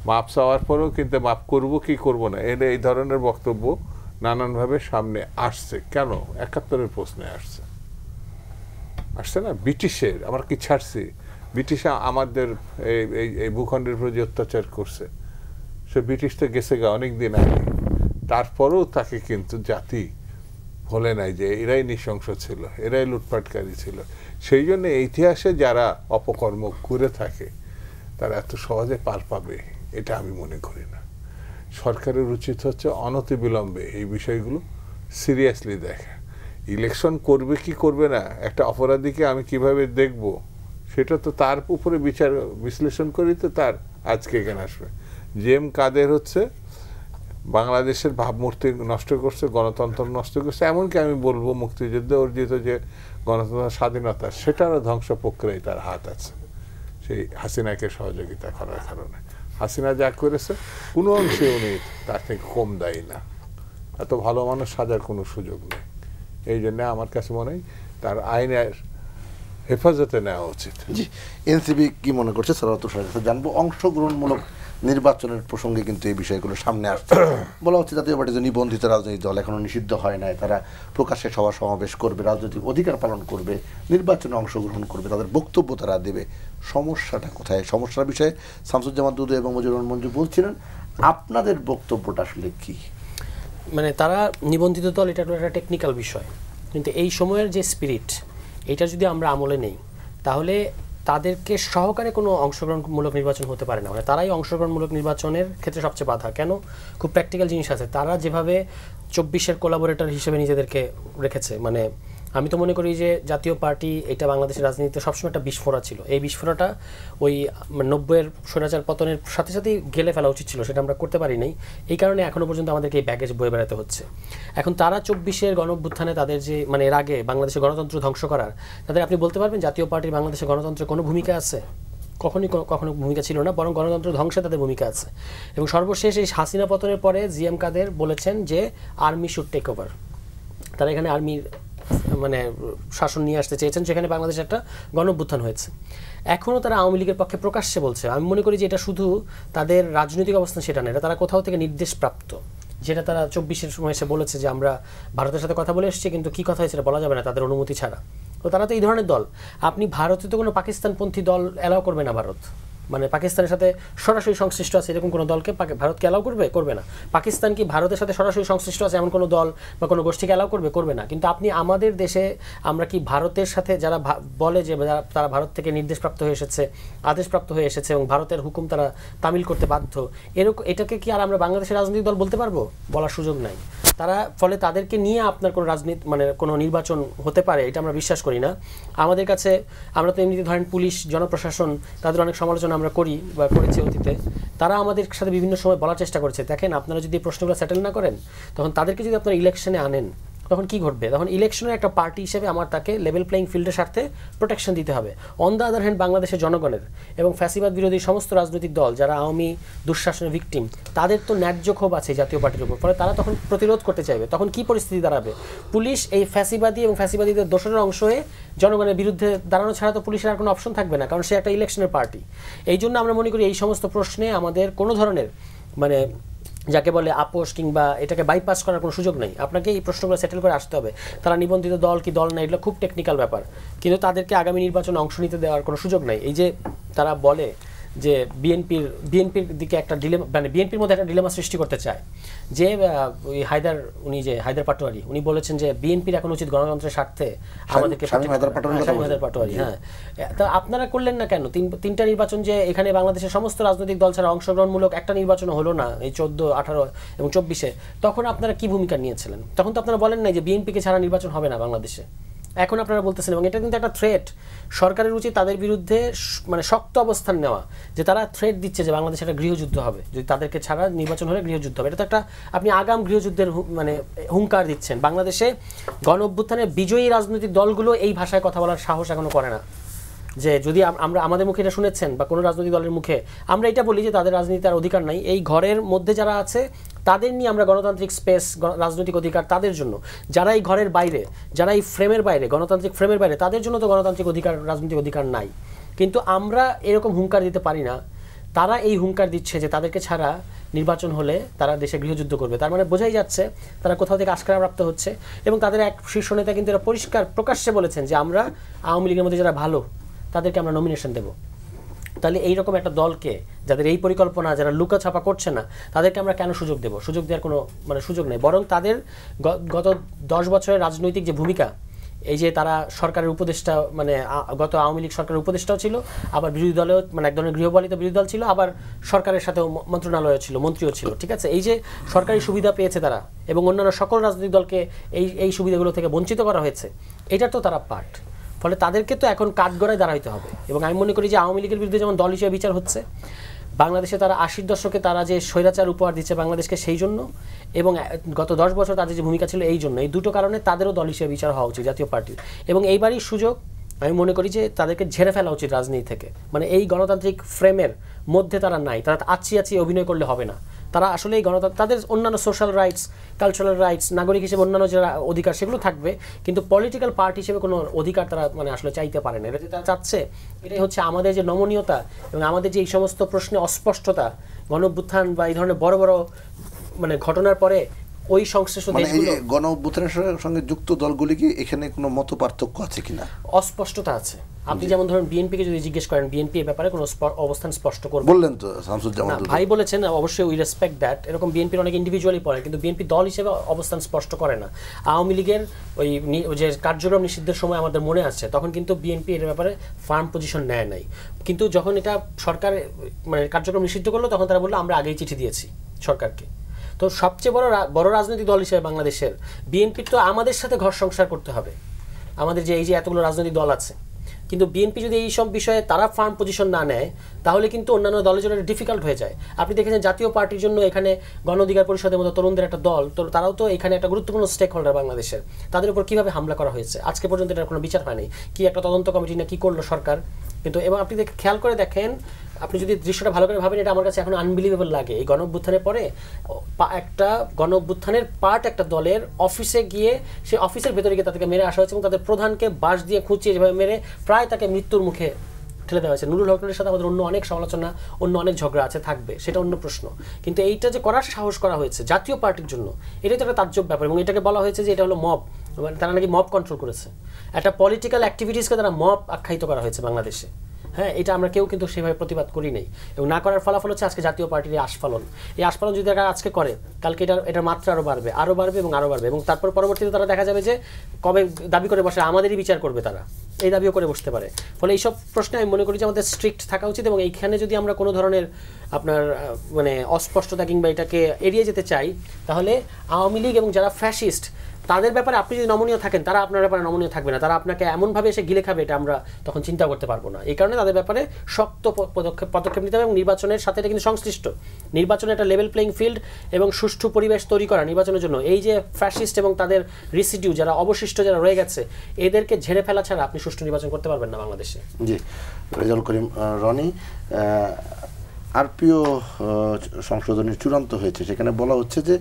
মাপ চাওয়ার পরেও কিন্তু মাপ করবো কি করবো না, এই ধরনের বক্তব্য নানানভাবে সামনে আসছে। কেন? 71-এর প্রশ্নে আসছে না? ব্রিটিশের আমরা কি ছাড়ছি? ব্রিটিশ আমাদের এই ভূখণ্ডের প্রতি অত্যাচার করছে, সে ব্রিটিশ তো গেছে গা অনেক দিন আগে। তারপরেও তাকে কিন্তু জাতি ভোলে নাই যে এরাই নৃশংস ছিল, এরাই লুটপাটকারী ছিল। সেই জন্য ইতিহাসে যারা অপকর্ম করে থাকে তারা এত সহজে পার পাবে এটা আমি মনে করি না। সরকারের উচিত হচ্ছে অনতিবিলম্বে এই বিষয়গুলো সিরিয়াসলি দেখা। ইলেকশন করবে কি করবে না, একটা অপরাধীকে আমি কিভাবে দেখব, সেটা তো তার উপরে বিশ্লেষণ করি তো তার আজকে এখানে আসবে। জিএম কাদের হচ্ছে বাংলাদেশের ভাবমূর্তি নষ্ট করছে, গণতন্ত্র নষ্ট করছে, এমনকি আমি বলবো মুক্তিযুদ্ধে অর্জিত যে গণতন্ত্র স্বাধীনতা সেটারও ধ্বংস প্রক্রিয়ায় তার হাত আছে, সেই হাসিনাকে সহযোগিতা করার কারণে। হাসিনা যা করেছে কোনো অংশে উনি তার থেকে কম দায়ী না। এত ভালো মানুষ সাজার কোনো সুযোগ নেই। এই জন্য আমার কাছে মনে হয় তার আইনের হেফাজতে নেওয়া উচিত। জি, এনসিপি কি মনে করছে সালাওয়াত তুষারের কাছে জানবো। অংশগ্রহণমূলক নির্বাচনের প্রসঙ্গে কিন্তু এই বিষয়গুলো সামনে আসছে। বলা হচ্ছে জাতীয় পার্টি যে নিবন্ধিত রাজনৈতিক দল এখনো নিষিদ্ধ হয় নাই, তারা প্রকাশ্যে সভা সমাবেশ করবে, রাজনৈতিক অধিকার পালন করবে, নির্বাচনে অংশগ্রহণ করবে, তাদের বক্তব্য তারা দেবে। সমস্যাটা কোথায়? সমস্যার বিষয়ে শামসুজ্জামান দুদু এবং মজিবুর রহমান মঞ্জু বলছিলেন, আপনাদের বক্তব্যটা আসলে কি? মানে তারা নিবন্ধিত দল, এটা একটা টেকনিক্যাল বিষয়, কিন্তু এই সময়ের যে স্পিরিট, এটা যদি আমরা আমলে নেই তাহলে তাদেরকে সহকারে কোনো অংশগ্রহণমূলক নির্বাচন হতে পারে না। মানে তারাই অংশগ্রহণমূলক নির্বাচনের ক্ষেত্রে সবচেয়ে বাধা। কেন? খুব প্র্যাকটিক্যাল জিনিস আছে। তারা যেভাবে 24-এর কোলাবোরেটর হিসেবে নিজেদেরকে রেখেছে, মানে আমি তো মনে করি যে জাতীয় পার্টি এটা বাংলাদেশের রাজনীতিতে সবসময় একটা বিস্ফোরা ছিল। এই বিস্ফোরাটা ওই 90-এর স্বৈরাচার পতনের সাথে সাথেই গেলে ফেলা উচিত ছিল, সেটা আমরা করতে পারি নাই। এই কারণে এখনও পর্যন্ত আমাদেরকে এই ব্যাগেজ বয়ে বেড়াতে হচ্ছে। এখন তারা 24-এর গণঅভ্যুত্থানে তাদের যে মানে এর আগে বাংলাদেশের গণতন্ত্র ধ্বংস করার, তাদের আপনি বলতে পারবেন জাতীয় পার্টির বাংলাদেশের গণতন্ত্রের কোনো ভূমিকা আছে? কখনো ভূমিকা ছিল না, বরং গণতন্ত্র ধ্বংসে তাদের ভূমিকা আছে। এবং সর্বশেষ এই হাসিনা পতনের পরে জিএম কাদের বলেছেন যে আর্মি শুড টেক ওভার। তারা এখানে আর্মির মানে শাসন নিয়ে আসতে চেয়েছেন, যেখানে বাংলাদেশে একটা গণঅভ্যুত্থান হয়েছে। এখনও তারা আওয়ামী লীগের পক্ষে প্রকাশ্যে বলছে। আমি মনে করি যে এটা শুধু তাদের রাজনৈতিক অবস্থান সেটা না, এটা তারা কোথাও থেকে নির্দেশপ্রাপ্ত। যেটা তারা 24-এর সময় এসে বলেছে যে আমরা ভারতের সাথে কথা বলে এসেছি, কিন্তু কী কথা হয়েছে বলা যাবে না তাদের অনুমতি ছাড়া। তো তারা তো এই ধরনের দল। আপনি ভারতে তো কোনো পাকিস্তানপন্থী দল অ্যালাউ করবে না ভারত, মানে পাকিস্তানের সাথে সরাসরি সংশ্লিষ্ট আছে এরকম কোনো দলকে ভারতকে অ্যালাউ করবে না। পাকিস্তান কি ভারতের সাথে সরাসরি সংশ্লিষ্ট আছে এমন কোনো দল বা কোনো গোষ্ঠীকে অ্যালাউ করবে না। কিন্তু আপনি আমাদের দেশে আমরা কি ভারতের সাথে যারা বলে যে তারা ভারত থেকে নির্দেশপ্রাপ্ত হয়ে এসেছে, আদেশপ্রাপ্ত হয়ে এসেছে এবং ভারতের হুকুম তারা তামিল করতে বাধ্য, এটাকে কি আর আমরা বাংলাদেশের রাজনৈতিক দল বলতে পারবো? বলার সুযোগ নাই। তারা ফলে তাদেরকে নিয়ে আপনার কোনো রাজনীতি মানে কোনো নির্বাচন হতে পারে এটা আমরা বিশ্বাস করি না। আমাদের কাছে আমরা তো এমনিতে ধরেন পুলিশ, জনপ্রশাসন, তাদের অনেক সমালোচনা আমরা করি বা করেছি অতীতে। তারা আমাদের সাথে বিভিন্ন সময় বলার চেষ্টা করেছে, দেখেন আপনারা যদি এই প্রশ্নগুলো সেটেল না করেন, তখন তাদেরকে যদি আপনারা ইলেকশনে আনেন তখন কি ঘটবে? তখন ইলেকশনের একটা পার্টি হিসেবে আমার তাকে লেভেল প্লেইং ফিল্ডের স্বার্থে প্রোটেকশন দিতে হবে। অন দ্য আদার হ্যান্ড বাংলাদেশের জনগণের এবং ফ্যাসিবাদ বিরোধী সমস্ত রাজনৈতিক দল যারা আওয়ামী দুঃশাসনের ভিকটিম, তাদের তো ন্যায্য ক্ষোভ আছে জাতীয় পার্টির উপর। ফলে তারা তখন প্রতিরোধ করতে চাইবে। তখন কি পরিস্থিতি দাঁড়াবে? পুলিশ এই ফ্যাসিবাদী এবং ফ্যাসিবাদীদের দোষরের অংশ হয়ে জনগণের বিরুদ্ধে দাঁড়ানো ছাড়া তো পুলিশের আর কোনো অপশন থাকবে না, কারণ সে একটা ইলেকশনের পার্টি। এই জন্য আমরা মনে করি এই সমস্ত প্রশ্নে আমাদের কোনো ধরনের মানে যাকে বলে আপোষ কিংবা এটাকে বাইপাস করার কোনো সুযোগ নেই। আপনাকে এই প্রশ্নগুলো সেটেল করে আসতে হবে। তারা নিবন্ধিত দল কি দল না, এগুলো খুব টেকনিক্যাল ব্যাপার, কিন্তু তাদেরকে আগামী নির্বাচনে অংশ নিতে দেওয়ার কোনো সুযোগ নাই। এই যে তারা বলে যে বিএনপির দিকে একটা ডিলেমা, মানে বিএনপির মধ্যে একটা ডিলেমা সৃষ্টি করতে চায় যে ওই হায়দার পাটোয়ারি উনি বলেছেন যে বিএনপির এখন উচিত গণতন্ত্রের স্বার্থে আমাদেরকে হায়দার পাটোয়ারি। হ্যাঁ, তা আপনারা করলেন না কেন? তিনটা নির্বাচন যে এখানে বাংলাদেশের সমস্ত রাজনৈতিক দল ছাড়া অংশগ্রহণমূলক একটা নির্বাচনও হলো না, এই 14, 18 এবং 24-এ, তখন আপনারা কি ভূমিকা নিয়েছিলেন? তখন তো আপনারা বলেন নাই যে বিএনপিকে ছাড়া নির্বাচন হবে না বাংলাদেশে। এখন আপনারা বলতেছেন, এবং এটা কিন্তু একটা থ্রেট। সরকারের উচিত তাদের বিরুদ্ধে মানে শক্ত অবস্থান নেওয়া, যে তারা থ্রেট দিচ্ছে যে বাংলাদেশে একটা গৃহযুদ্ধ হবে, যদি তাদেরকে ছাড়া নির্বাচন হলে গৃহযুদ্ধ হবে। এটা তো একটা আপনি আগাম গৃহযুদ্ধের মানে হুঙ্কার দিচ্ছেন। বাংলাদেশে গণ অভ্যুত্থানের বিজয়ী রাজনৈতিক দলগুলো এই ভাষায় কথা বলার সাহস এখনো করে না। যে যদি আমরা আমাদের মুখে এটা শুনেছেন বা কোনো রাজনৈতিক দলের মুখে আমরা এটা বলি যে তাদের রাজনীতির অধিকার নাই, এই ঘরের মধ্যে যারা আছে তাদের নিয়ে আমরা গণতান্ত্রিক স্পেস, রাজনৈতিক অধিকার তাদের জন্য। যারা এই ঘরের বাইরে, যারা এই ফ্রেমের বাইরে, গণতান্ত্রিক ফ্রেমের বাইরে, তাদের জন্য তো গণতান্ত্রিক অধিকার, রাজনৈতিক অধিকার নাই। কিন্তু আমরা এরকম হুঙ্কার দিতে পারি না। তারা এই হুঙ্কার দিচ্ছে যে তাদেরকে ছাড়া নির্বাচন হলে তারা দেশে গৃহযুদ্ধ করবে। তার মানে বোঝাই যাচ্ছে তারা কোথাও থেকে আশকারাপ্রাপ্ত হচ্ছে। এবং তাদের এক শীর্ষ নেতা কিন্তু এরা পরিষ্কার প্রকাশ্যে বলেছেন যে আমরা আওয়ামী লীগের মধ্যে যারা ভালো তাদেরকে আমরা নমিনেশন দেব। তাহলে এইরকম একটা দলকে, যাদের এই পরিকল্পনা, যারা লুকাছাপা করছে না, তাদেরকে আমরা কেন সুযোগ দেব? সুযোগ দেওয়ার কোনো মানে সুযোগ নেই। বরং তাদের গত 10 বছরের রাজনৈতিক যে ভূমিকা, এই যে তারা সরকারের উপদেষ্টা, মানে গত আওয়ামী লীগ সরকারের উপদেষ্টাও ছিল, আবার বিরোধী দলেও মানে এক ধরনের গৃহপালিত বিরোধী দল ছিল, আবার সরকারের সাথেও মন্ত্রণালয় ছিল, মন্ত্রীও ছিল। ঠিক আছে, এই যে সরকারি সুবিধা পেয়েছে তারা এবং অন্যান্য সকল রাজনৈতিক দলকে এই সুবিধাগুলো থেকে বঞ্চিত করা হয়েছে, এটার তো তারা পার্ট। ফলে তাদেরকে তো এখন কাঠগড়ায় দাঁড়াইতে হবে। এবং আমি মনে করি যে আওয়ামী লীগের বিরুদ্ধে যেমন দল হিসেবে বিচার হচ্ছে, বাংলাদেশে তারা 80-র দশকে তারা যে স্বৈরাচার উপহার দিচ্ছে বাংলাদেশকে সেই জন্য, এবং গত 10 বছর তাদের যে ভূমিকা ছিল এই জন্য, এই দুটো কারণে তাদেরও দল হিসেবে বিচার হওয়া উচিত জাতীয় পার্টির। এবং এইবারই সুযোগ আমি মনে করি যে তাদেরকে ঝেড়ে ফেলা উচিত রাজনীতি থেকে। মানে এই গণতান্ত্রিক ফ্রেমের মধ্যে তারা নাই, তারা আছি অভিনয় করলে হবে না। তারা আসলে এই গণতন্ত্র, তাদের অন্যান্য সোশ্যাল রাইটস, কালচারাল রাইটস, নাগরিক হিসেবে অন্যান্য যে অধিকার সেগুলো থাকবে, কিন্তু পলিটিক্যাল পার্টি হিসেবে কোনো অধিকার তারা মানে আসলে চাইতে পারে না। এটা যে তারা চাচ্ছে, এটাই হচ্ছে আমাদের যে নমনীয়তা এবং আমাদের যে এই সমস্ত প্রশ্নে অস্পষ্টতা, গণ-অভ্যুত্থান বা এই ধরনের বড় বড় মানে ঘটনার পরে ওই সংশ্লিষ্ট দেশগুলো গণ অভ্যুত্থানের সঙ্গে যুক্ত দলগুলি কি এখানে কোনো মত পার্থক্য আছে কিনা? অস্পষ্টতা আছে। আপনি যেমন ধরুন বিএনপিকে যদি জিজ্ঞেস করেন, বিএনপি এ ব্যাপারে কোনো অবস্থান স্পষ্ট করবে বললেন তো শামসুজ্জামান ভাই বলেছেন, অবশ্যই উই রেসপেক্ট দ্যাট। এরকম বিএনপির অনেক ইন্ডিভিজুয়ালি পড়ে, কিন্তু বিএনপি দল হিসেবে অবস্থান স্পষ্ট করে না। আওয়ামী লীগের ওই যে কার্যক্রম নিষিদ্ধের সময় আমাদের মনে আছে, তখন কিন্তু বিএনপি এর ব্যাপারে ফার্ম পজিশন নেয় নাই, কিন্তু যখন এটা সরকার মানে কার্যক্রম নিষিদ্ধ করলো তখন তারা বললো আমরা আগেই চিঠি দিয়েছি সরকারকে। তো সবচেয়ে বড় রাজনৈতিক দল হিসেবে বাংলাদেশের বিএনপির তো আমাদের সাথে ঘর সংসার করতে হবে, আমাদের যে এই যে এতগুলো রাজনৈতিক দল আছে। কিন্তু বিএনপি যদি এই সব বিষয়ে তারা ফার্ম পজিশন না নেয়, তাহলে কিন্তু অন্যান্য দলের জন্য ডিফিকাল্ট হয়ে যায়। আপনি দেখেছেন জাতীয় পার্টির জন্য এখানে গণ অধিকার পরিষদের মতো তরুণদের একটা দল, তো তারাও তো এখানে একটা গুরুত্বপূর্ণ স্টেক হোল্ডার বাংলাদেশের। তাদের উপর কীভাবে হামলা করা হয়েছে আজকে পর্যন্ত এটার কোনো বিচার হয়নি। কি একটা তদন্ত কমিটি না কি করলো সরকার, কিন্তু এবং আপনি খেয়াল করে দেখেন, আপনি যদি দৃশ্যটা ভালো করে ভাবেন, এটা আমার কাছে এখন আনবিলিভেবল লাগে। এই গণ অভ্যুত্থানের পরে একটা গণ অভ্যুত্থানের পার্ট একটা দলের অফিসে গিয়ে সেই অফিসের ভেতরে গিয়ে তাদেরকে মেরে আসা হয়েছে এবং তাদের প্রধানকে বাঁশ দিয়ে খুঁচিয়ে যেভাবে মেরে প্রায় তাকে মৃত্যুর মুখে ঠেলে দেওয়া হয়েছে। নুরুল হকের সাথে আমাদের অন্য অনেক সমালোচনা, অন্য অনেক ঝগড়া আছে, থাকবে, সেটা অন্য প্রশ্ন। কিন্তু এইটা যে করার সাহস করা হয়েছে জাতীয় পার্টির জন্য, এটাই তো একটা তাজ্জব ব্যাপার। এবং এটাকে বলা হয়েছে যে এটা হলো মব, তারা নাকি মব কন্ট্রোল করেছে। একটা পলিটিক্যাল অ্যাক্টিভিটিসকে তারা মব আখ্যায়িত করা হয়েছে বাংলাদেশে। হ্যাঁ, এটা আমরা কেউ কিন্তু সেভাবে প্রতিবাদ করি নাই, এবং না করার ফলাফল হচ্ছে আজকে জাতীয় পার্টির এই আস্ফালন। এই আস্ফালন যদি তারা আজকে করে, কালকে এটার মাত্রা আরও বাড়বে এবং আরও বাড়বে, এবং তারপর পরবর্তীতে তারা দেখা যাবে যে কবে দাবি করে বসে আমাদেরই বিচার করবে, তারা এই দাবিও করে বসতে পারে। ফলে এইসব প্রশ্নে আমি মনে করি যে আমাদের স্ট্রিক্ট থাকা উচিত, এবং এইখানে যদি আমরা কোনো ধরনের আপনার মানে অস্পষ্টতা কিংবা এটাকে এড়িয়ে যেতে চাই, তাহলে আওয়ামী লীগ এবং যারা ফ্যাসিস্ট তাদের ব্যাপারে আপনি যদি নমনীয় থাকেন, তারা আপনার ব্যাপারে নমনীয় থাকবে না, তারা আপনাকে এমনভাবে এসে গিলে খাবে, এটা আমরা তখন চিন্তা করতে পারবো না। এই কারণে তাদের ব্যাপারে শক্ত পদক্ষেপ নিতে হবে, এবং নির্বাচনের সাথে এটা কিন্তু সংশ্লিষ্ট। নির্বাচনে একটা লেভেল প্লেইং ফিল্ড এবং সুষ্ঠু পরিবেশ তৈরি করা নির্বাচনের জন্য। এই যে ফ্যাসিস্ট এবং তাদের রিসিডিউ যারা অবশিষ্ট যারা রয়ে গেছে, এদেরকে ঝেড়ে ফেলা ছাড়া আপনি সুষ্ঠু নির্বাচন করতে পারবেন না বাংলাদেশে। জি, রেজাউল করিম রনি, আরপিও সংশোধনী চূড়ান্ত হয়েছে, সেখানে বলা হচ্ছে যে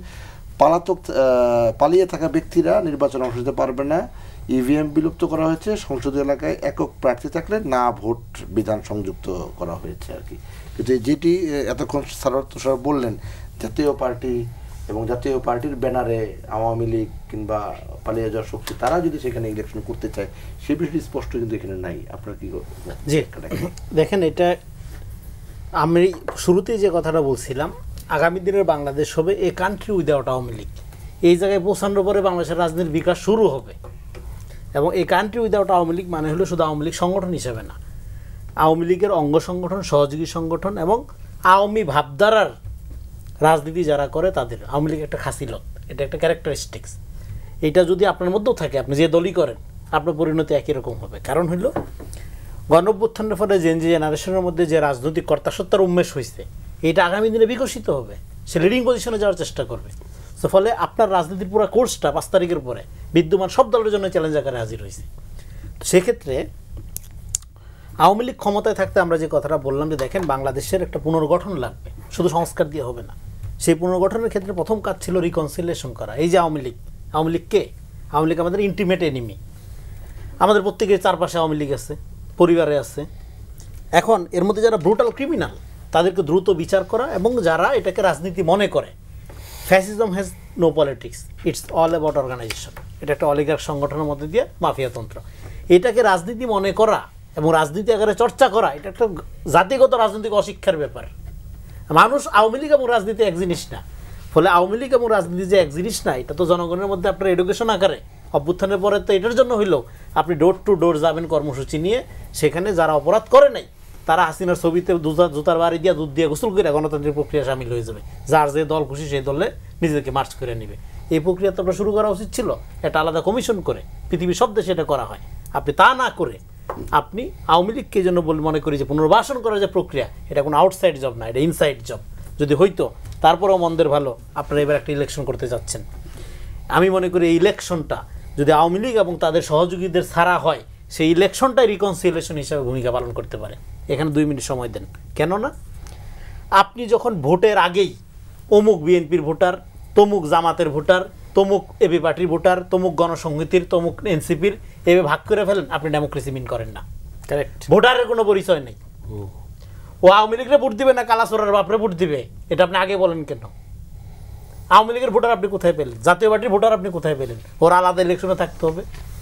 পালিয়ে থাকা ব্যক্তিরা নির্বাচনে অংশ নিতে পারবে না। ইভিএম বিলুপ্ত করা হয়েছে, সংসদীয় এলাকায় একক প্রার্থী থাকলে না ভোট বিধান সংযুক্ত করা হয়েছে আর কি। কিন্তু যেটি এতক্ষণ সারোয়ার তুষার বললেন, জাতীয় পার্টি এবং জাতীয় পার্টির ব্যানারে আওয়ামী লীগ কিংবা পালিয়ে যাওয়ার শক্তি তারা যদি সেখানে ইলেকশন করতে চায়, সে বিষয়টি স্পষ্ট কিন্তু এখানে নাই। আপনার কি? জি, দেখেন, এটা আমি শুরুতেই যে কথাটা বলছিলাম, আগামী দিনের বাংলাদেশ হবে a country without Awami League. এই জায়গায় পৌঁছানোর পরে বাংলাদেশের রাজনীতির বিকাশ শুরু হবে। এবং এই কান্ট্রি উইদাউট আওয়ামী লীগ মানে হলো শুধু আওয়ামী লীগ সংগঠন হিসেবে না, আওয়ামী লীগের অঙ্গ সংগঠন, সহযোগী সংগঠন এবং আওয়ামী ভাবধারার রাজনীতি যারা করে তাদের। আওয়ামী লীগ একটা খাসিলত, এটা একটা ক্যারেক্টারিস্টিক্স। এটা যদি আপনার মধ্যেও থাকে, আপনি যে দলই করেন, আপনার পরিণতি একই রকম হবে। কারণ হইল গণ-অভ্যুত্থানের ফলে জেনারেশনের মধ্যে যে রাজনৈতিক কর্তাসত্তার উন্মেষ হয়েছে, এটা আগামী দিনে বিকশিত হবে, সে লিডিং পজিশনে যাওয়ার চেষ্টা করবে। তো ফলে আপনার রাজনীতির পুরো কোর্সটা 5 তারিখের পরে বিদ্যমান সব দলের জন্য চ্যালেঞ্জ আকারে হাজির হয়েছে। তো সেক্ষেত্রে আওয়ামী লীগ ক্ষমতায় থাকতে আমরা যে কথাটা বললাম যে দেখেন, বাংলাদেশের একটা পুনর্গঠন লাগবে, শুধু সংস্কার দিয়ে হবে না। সেই পুনর্গঠনের ক্ষেত্রে প্রথম কাজ ছিল রিকনসিলিয়েশন করা। এই যে আওয়ামী লীগ কে? আওয়ামী লীগ আমাদের ইন্টিমেট এনিমি। আমাদের প্রত্যেকের চারপাশে আওয়ামী লীগ আছে, পরিবারে আছে। এখন এর মধ্যে যারা ব্রুটাল ক্রিমিনাল তাদেরকে দ্রুত বিচার করা, এবং যারা এটাকে রাজনীতি মনে করে, fascism has no politics, it's all about organisation. এটা একটা অলিগার্ক সংগঠনের মধ্যে দিয়ে মাফিয়াতন্ত্র। এটাকে রাজনীতি মনে করা এবং রাজনীতি আকারে চর্চা করা, এটা একটা জাতিগত রাজনৈতিক অশিক্ষার ব্যাপার। মানুষ আওয়ামী লীগ এবং রাজনীতি এক জিনিস না। ফলে আওয়ামী লীগ এবং রাজনীতি যে এক জিনিস না, এটা তো জনগণের মধ্যে আপনার এডুকেশন আকারে অভ্যুত্থানের পরে তো এটার জন্য হইলেও আপনি ডোর টু ডোর যাবেন কর্মসূচি নিয়ে, সেখানে যারা অপরাধ করে নাই তারা হাসিনার ছবিতে জুতার বাড়ি দিয়ে দুধ দিয়ে গোসল করে গণতান্ত্রিক প্রক্রিয়া সামিল হয়ে যাবে। যার যে দল খুশি সেই দলে নিজেদেরকে মার্চ করে নেবে। এই প্রক্রিয়া তো আপনার শুরু করা উচিত ছিল, এটা আলাদা কমিশন করে। পৃথিবীর সব দেশে এটা করা হয়। আপনি তা না করে আপনি আওয়ামী লীগকে জন্য মনে করি যে পুনর্বাসন করার যে প্রক্রিয়া, এটা কোনো আউটসাইড জব না, এটা ইনসাইড জব। যদি হইতো, তারপরেও মন্দের ভালো আপনারা এবার একটা ইলেকশন করতে যাচ্ছেন। আমি মনে করি এই ইলেকশনটা যদি আওয়ামী লীগ এবং তাদের সহযোগীদের ছাড়া হয়, সেই ইলেকশনটাই রিকনসিলিয়েশন হিসেবে ভূমিকা পালন করতে পারে। এখানে 2 মিনিট সময় দেন। কেননা আপনি যখন ভোটের আগেই অমুক বিএনপির ভোটার, তমুক জামাতের ভোটার, তমুক এবি পার্টির ভোটার, তমুক গণসংহতির, তমুক এনসিপির এভাবে ভাগ করে ফেলেন, আপনি ডেমোক্রেসি মিন করেন না। কারেক্ট। ভোটারের কোনো পরিচয় নেই। ও আওয়ামী লীগরে ভোট দিবে না কালাচোরার বাপরে ভোট দিবে, এটা আপনি আগে বলেন কেন? আওয়ামী লীগের ভোটার আপনি কোথায় পেলেন? জাতীয় পার্টির ভোটার আপনি কোথায় পেলেন? ওর আলাদা ইলেকশনে থাকতে হবে।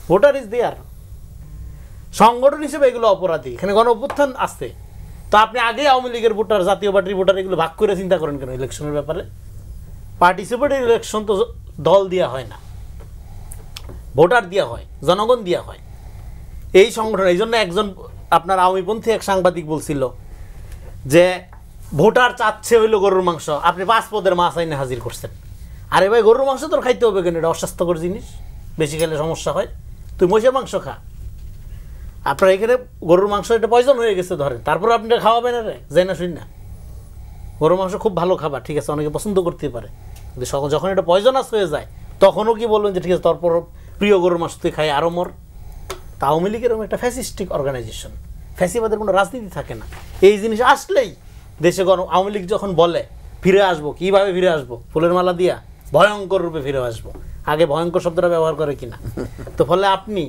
Voter is there. সংগঠন হিসেবে এগুলো অপরাধী। এখানে গণ অভ্যুত্থান আসছে, তো আপনি আগে আওয়ামী লীগের ভোটার, জাতীয় পার্টির ভোটার এগুলো ভাগ করে চিন্তা করেন কেন ইলেকশনের ব্যাপারে? পার্টিসিপেটরি ইলেকশন তো দল দেওয়া হয় না, ভোটার দেওয়া হয়, জনগণ দেওয়া হয়। এই সংগঠন, এই জন্য একজন আপনার আওয়ামীপন্থী এক সাংবাদিক বলছিল যে ভোটার চাচ্ছে হইলো গরুর মাংস, আপনি 5 পদের মাছ আইনে হাজির করছেন। আরে ভাই, গরুর মাংস তোর খাইতে হবে কেন? এটা অস্বাস্থ্যকর জিনিস, বেশি খেলে সমস্যা হয়। তুই মহিষের মাংস খা। আপনার এখানে গরুর মাংস এটা পয়জন হয়ে গেছে ধরেন, তারপর আপনি এটা খাওয়াবেন? রে যাই না, শুন না, গরুর মাংস খুব ভালো খাবার, ঠিক আছে, অনেকে পছন্দ করতে পারে, কিন্তু যখন এটা পয়জনাস হয়ে যায় তখনও কি বলবেন যে ঠিক আছে তারপর প্রিয় গরুর মাংস তুই খাই আরও মর? তা আওয়ামী লীগের এরকম একটা ফ্যাসিস্টিক অর্গানাইজেশন, ফ্যাসিবাদের কোনো রাজনীতি থাকে না। এই জিনিস আসলেই দেশে আওয়ামী লীগ যখন বলে ফিরে আসবো, কীভাবে ফিরে আসবো? ফুলের মালা দিয়া ভয়ঙ্কর রূপে ফিরে আসবো। আগে ভয়ঙ্কর শব্দটা ব্যবহার করে কিনা? তো ফলে আপনি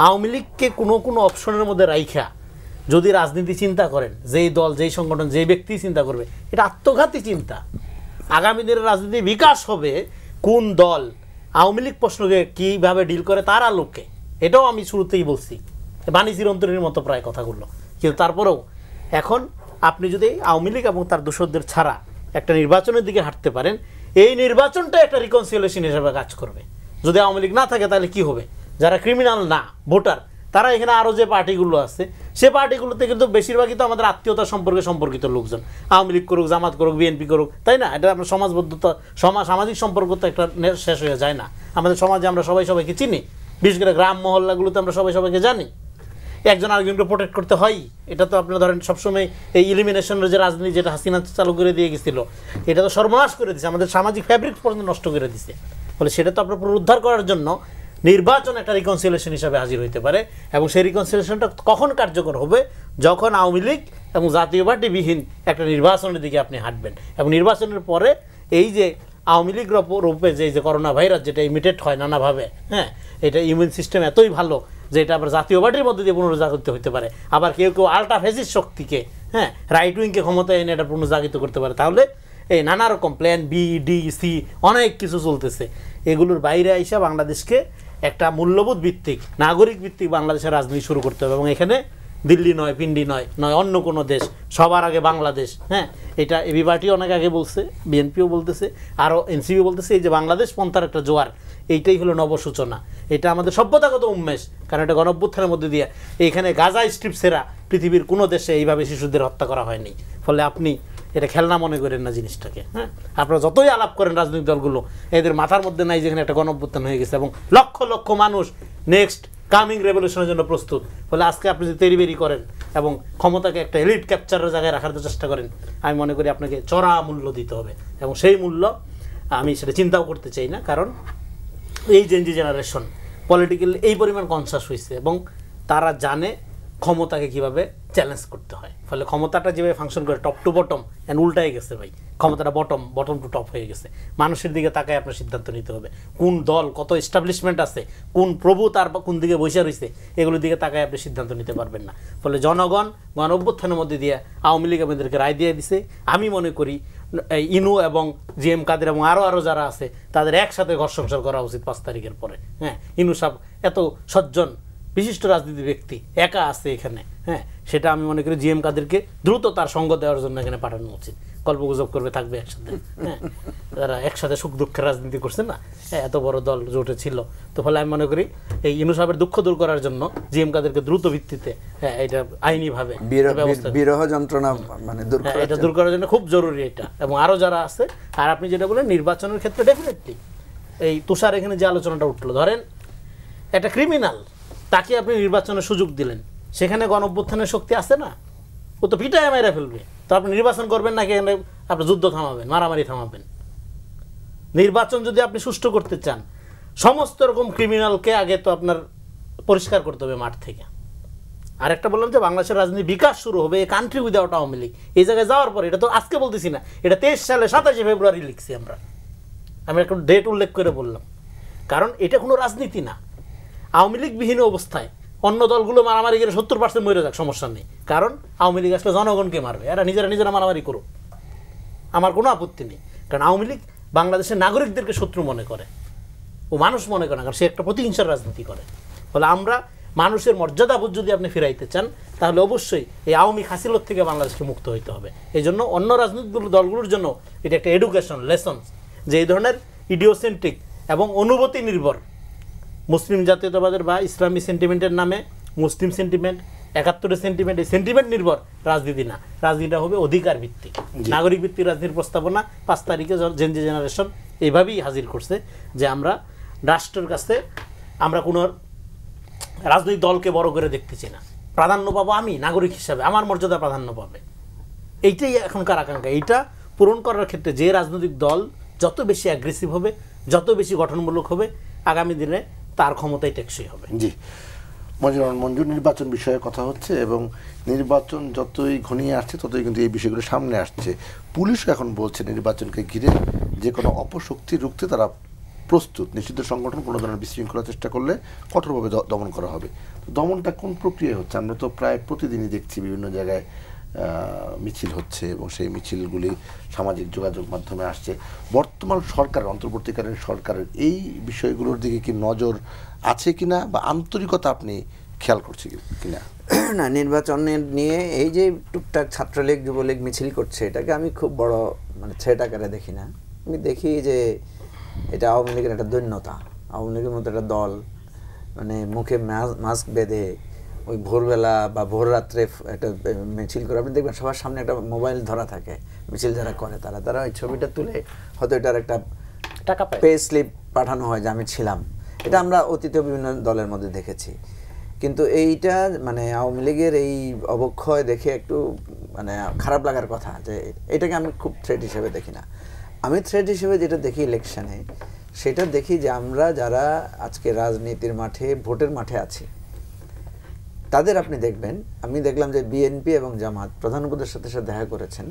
আওয়ামী লীগকে কোনো কোনো অপশনের মধ্যে রাইখা যদি রাজনীতি চিন্তা করেন, যেই দল, যেই সংগঠন, যেই ব্যক্তি চিন্তা করবে, এটা আত্মঘাতী চিন্তা। আগামী দিনের রাজনীতি বিকাশ হবে কোন দল আওয়ামী লীগ প্রশ্নকে কীভাবে ডিল করে তার আলোকে। এটাও আমি শুরুতেই বলছি, বাণী চিরন্তনের মতো প্রায় কথাগুলো। কিন্তু তারপরেও এখন আপনি যদি আওয়ামী লীগ এবং তার দোসরদের ছাড়া একটা নির্বাচনের দিকে হাঁটতে পারেন, এই নির্বাচনটা একটা রিকনসিলিয়েশন হিসেবে কাজ করবে। যদি আওয়ামী লীগ না থাকে তাহলে কি হবে? যারা ক্রিমিনাল না ভোটার, তারা এখানে আরও যে পার্টিগুলো আছে সে পার্টিগুলোতে কিন্তু বেশিরভাগই তো আমাদের আত্মীয়তা সম্পর্কিত লোকজন। আওয়ামী লীগ করুক, জামাত করুক, বিএনপি করুক, তাই না? এটা আমরা সমাজবদ্ধতা, সামাজিক সম্পর্ক তো একটা শেষ হয়ে যায় না। আমাদের সমাজে আমরা সবাই সবাইকে চিনি, বিশেষ করে গ্রাম মহল্লাগুলোতে আমরা সবাই সবাইকে জানি। একজন আরেকজনকে প্রোটেক্ট করতে হয়। এটা তো আপনারা ধরেন সবসময় এই ইলিমিনেশনের যে রাজনীতি যেটা হাসিনা চালু করে দিয়ে গেছিল, এটা তো সর্বনাশ করে দিচ্ছে, আমাদের সামাজিক ফ্যাব্রিক পর্যন্ত নষ্ট করে দিচ্ছে। ফলে সেটা তো আপনার পুনরুদ্ধার করার জন্য নির্বাচন একটা রিকনসিলিয়েশন হিসাবে হাজির হইতে পারে। এবং সেই রিকনসিলিয়েশনটা কখন কার্যকর হবে? যখন আওয়ামী লীগ এবং জাতীয় পার্টিবিহীন একটা নির্বাচনের দিকে আপনি হাঁটবেন। এবং নির্বাচনের পরে এই যে আওয়ামী লীগ রূপে যে করোনা ভাইরাস যেটা ইমিটেট হয় নানাভাবে, হ্যাঁ, এটা ইমিউন সিস্টেম এতই ভালো যে এটা আবার জাতীয় পার্টির মধ্যে দিয়ে পুনর্জাগরিত হতে পারে। আবার কেউ কেউ আল্ট্রা ফ্যাসিস্ট শক্তিকে, হ্যাঁ, রাইট উইংকে ক্ষমতায় এনে এটা পুনর্জাগরিত করতে পারে। তাহলে এই নানা রকম প্ল্যান বি, ডি, সি অনেক কিছু চলতেছে। এগুলোর বাইরে আইসা বাংলাদেশকে একটা মূল্যবোধ ভিত্তিক, নাগরিক ভিত্তিক বাংলাদেশের রাজনীতি শুরু করতে হবে। এবং এখানে দিল্লি নয়, পিন্ডি নয় অন্য কোনো দেশ, সবার আগে বাংলাদেশ। হ্যাঁ, এটা এবি পার্টি অনেক আগে বলছে, বিএনপিও বলতেছে, আরও এনসিপি বলতেছে। এই যে বাংলাদেশ পন্থার একটা জোয়ার, এইটাই হলো নবসূচনা। এটা আমাদের সভ্যতাগত উন্মেষ, কারণ এটা গণঅভ্যুত্থানের মধ্যে দিয়ে এইখানে গাজা স্ট্রিপ সেরা পৃথিবীর কোনো দেশে এইভাবে শিশুদের হত্যা করা হয়নি। ফলে আপনি এটা খেলনা মনে করেন না জিনিসটাকে। হ্যাঁ, আপনারা যতই আলাপ করেন রাজনৈতিক দলগুলো, এদের মাথার মধ্যে নাই যেখানে একটা গণঅভ্যুত্থান হয়ে গেছে এবং লক্ষ লক্ষ মানুষ নেক্সট কামিং রেভলিউশনের জন্য প্রস্তুত। ফলে আজকে আপনি যদি তেড়িবেড়ি করেন এবং ক্ষমতাকে একটা এলিট ক্যাপচারের জায়গায় রাখার চেষ্টা করেন, আমি মনে করি আপনাকে চড়া মূল্য দিতে হবে। এবং সেই মূল্য আমি সেটা চিন্তাও করতে চাই না, কারণ এই জেনজি জেনারেশন পলিটিক্যাল এই পরিমাণ কনসাস হয়েছে এবং তারা জানে ক্ষমতাকে কিভাবে চ্যালেঞ্জ করতে হয়। ফলে ক্ষমতাটা যেভাবে ফাংশন করে টপ টু বটম অ্যান্ড উল্টাই গেছে ভাই, ক্ষমতাটা বটম টু টপ হয়ে গেছে। মানুষের দিকে তাকায় আপনার সিদ্ধান্ত নিতে হবে। কোন দল, কত এস্টাবলিশমেন্ট আছে, কোন প্রভু তার কোন দিকে বসে রয়েছে, এগুলোর দিকে তাকায় আপনি সিদ্ধান্ত নিতে পারবেন না। ফলে জনগণ গণঅভ্যুত্থানের মধ্যে দিয়ে আওয়ামী লীগ আমাদেরকে রায় দিয়ে দিছে। আমি মনে করি ইনু এবং জিএম কাদের এবং আরও যারা আছে তাদের একসাথে ঘর সংসার করা উচিত 5 তারিখের পরে। হ্যাঁ, ইনু সাহেব এত সজ্জন বিশিষ্ট রাজনীতি ব্যক্তি, একা আছে এখানে। হ্যাঁ, সেটা আমি মনে করি জিএম কাদেরকে দ্রুত তার সঙ্গ দেওয়ার জন্য এখানে পাঠানো উচিত। গল্পগুজব করবে, থাকবে একসাথে। হ্যাঁ, তারা একসাথে সুখ দুঃখের রাজনীতি করছে না, এত বড় দল জোটে ছিল। তো ফলে আমি মনে করি এই ইনু সাহেবের দুঃখ দূর করার জন্য জিএম কাদেরকে দ্রুত ভিত্তিতে, হ্যাঁ, এটা আইনিভাবে বিরহ যন্ত্রণা মানে এটা দূর করার জন্য খুব জরুরি এটা। এবং আরও যারা আছে, আর আপনি যেটা বলেন নির্বাচনের ক্ষেত্রে ডেফিনেটলি এই তুষার এখানে যে আলোচনাটা উঠলো, ধরেন একটা ক্রিমিনাল, তাকে আপনি নির্বাচনের সুযোগ দিলেন, সেখানে গণঅভ্যুত্থানের শক্তি আছে না, ও তো পিটায় মেরে ফেলবে। তো আপনি নির্বাচন করবেন নাকি আপনি যুদ্ধ থামাবেন, মারামারি থামাবেন? নির্বাচন যদি আপনি সুষ্ঠু করতে চান, সমস্ত রকম ক্রিমিনালকে আগে তো আপনার পরিষ্কার করতে হবে মাঠ থেকে। আর একটা বললাম যে বাংলাদেশের রাজনীতি বিকাশ শুরু হবে a country without Awami League, এই জায়গায় যাওয়ার পরে, এটা তো আজকে বলতেছি না, এটা 23 সালে 27 ফেব্রুয়ারি লিখছি আমরা, আমি একটা ডেট উল্লেখ করে বললাম, কারণ এটা কোনো রাজনীতি না। আওয়ামী লীগ বিহীন অবস্থায় অন্য দলগুলো মারামারি করে 70% মরে যাক, সমস্যা নেই, কারণ আওয়ামী লীগ আসলে জনগণকে মারবে, এরা নিজেরা মারামারি করুক, আমার কোনো আপত্তি নেই। কারণ আওয়ামী লীগ বাংলাদেশের নাগরিকদেরকে শত্রু মনে করে, ও মানুষ মনে করে না, কারণ সে একটা প্রতিহিংসার রাজনীতি করে। ফলে আমরা মানুষের মর্যাদাবোধ যদি আপনি ফিরাইতে চান, তাহলে অবশ্যই এই আওয়ামী খাসিলত থেকে বাংলাদেশকে মুক্ত হইতে হবে। এই জন্য অন্য রাজনৈতিক দলগুলোর জন্য এটা একটা এডুকেশন লেসন, যে এই ধরনের ইডিওসেন্ট্রিক এবং অনুভূতি নির্ভর মুসলিম জাতীয়তাবাদের বা ইসলামী সেন্টিমেন্টের নামে মুসলিম সেন্টিমেন্ট, 71-এর সেন্টিমেন্ট, এই সেন্টিমেন্ট নির্ভর রাজনীতি না, রাজনীতিটা হবে অধিকার ভিত্তিক, নাগরিক ভিত্তিক রাজনীতির প্রস্তাবনা 5 তারিখে জেনজি জেনারেশন এইভাবেই হাজির করছে যে আমরা রাষ্ট্রের কাছে আমরা কোনো রাজনৈতিক দলকে বড় করে দেখতেছি না, প্রাধান্য পাবো আমি নাগরিক হিসাবে, আমার মর্যাদা প্রাধান্য পাবে, এইটাই এখনকার আকাঙ্ক্ষা। এইটা পূরণ করার ক্ষেত্রে যে রাজনৈতিক দল যত বেশি অ্যাগ্রেসিভ হবে, যত বেশি গঠনমূলক হবে, আগামী দিনে তার ক্ষমতাই টেকসই হবে। জি, মঞ্জুর, নির্বাচন বিষয়ে কথা হচ্ছে এবং নির্বাচন যতই ঘনিয়ে আসছে ততই কিন্তু এই বিষয়গুলো সামনে আসছে। পুলিশও এখন বলছে নির্বাচনকে ঘিরে যে কোনো অপশক্তি রুখতে তারা প্রস্তুত, নিষিদ্ধ সংগঠন কোনো ধরনের বিশৃঙ্খলার চেষ্টা করলে কঠোরভাবে দমন করা হবে। দমনটা কোন প্রক্রিয়া হচ্ছে? আমরা তো প্রায় প্রতিদিনই দেখছি বিভিন্ন জায়গায় মিছিল হচ্ছে এবং সেই মিছিলগুলি সামাজিক যোগাযোগ মাধ্যমে আসছে। বর্তমান সরকারের, অন্তর্বর্তীকালীন সরকারের এই বিষয়গুলোর দিকে কি নজর আছে কিনা বা আন্তরিকতা আপনি খেয়াল করছি কিনা? না, নির্বাচনের নিয়ে এই যে টুকটাক ছাত্রলীগ যুবলীগ মিছিল করছে, এটাকে আমি খুব বড় মানে থ্রেট আকারে দেখি না। আমি দেখি যে এটা আওয়ামী লীগের একটা দৈন্যতা। আওয়ামী লীগের মতো একটা দল মানে মুখে মাস্ক বেঁধে ওই ভোরবেলা বা ভোর রাত্রে একটা মিছিল করে, আপনি দেখবেন সবার সামনে একটা মোবাইল ধরা থাকে, মিছিল যারা করে তারা ওই ছবিটা তুলে হয়তো এটার একটা টাকা পে স্লিপ পাঠানো হয় যে আমি ছিলাম। এটা আমরা অতীতে বিভিন্ন দলের মধ্যে দেখেছি। কিন্তু এইটা মানে আওয়ামী লীগের এই অবক্ষয় দেখে একটু মানে খারাপ লাগার কথা, যে এটাকে আমি খুব থ্রেট হিসেবে দেখি না। আমি থ্রেট হিসেবে যেটা দেখি ইলেকশনে, সেটা দেখি যে আমরা যারা আজকে রাজনীতির মাঠে, ভোটের মাঠে আছি, তাদের আপনি দেখবেন, আমি দেখলাম যে বিএনপি এবং জামাত প্রধান উপদেষ্টার সাথে দেখা করেছেন,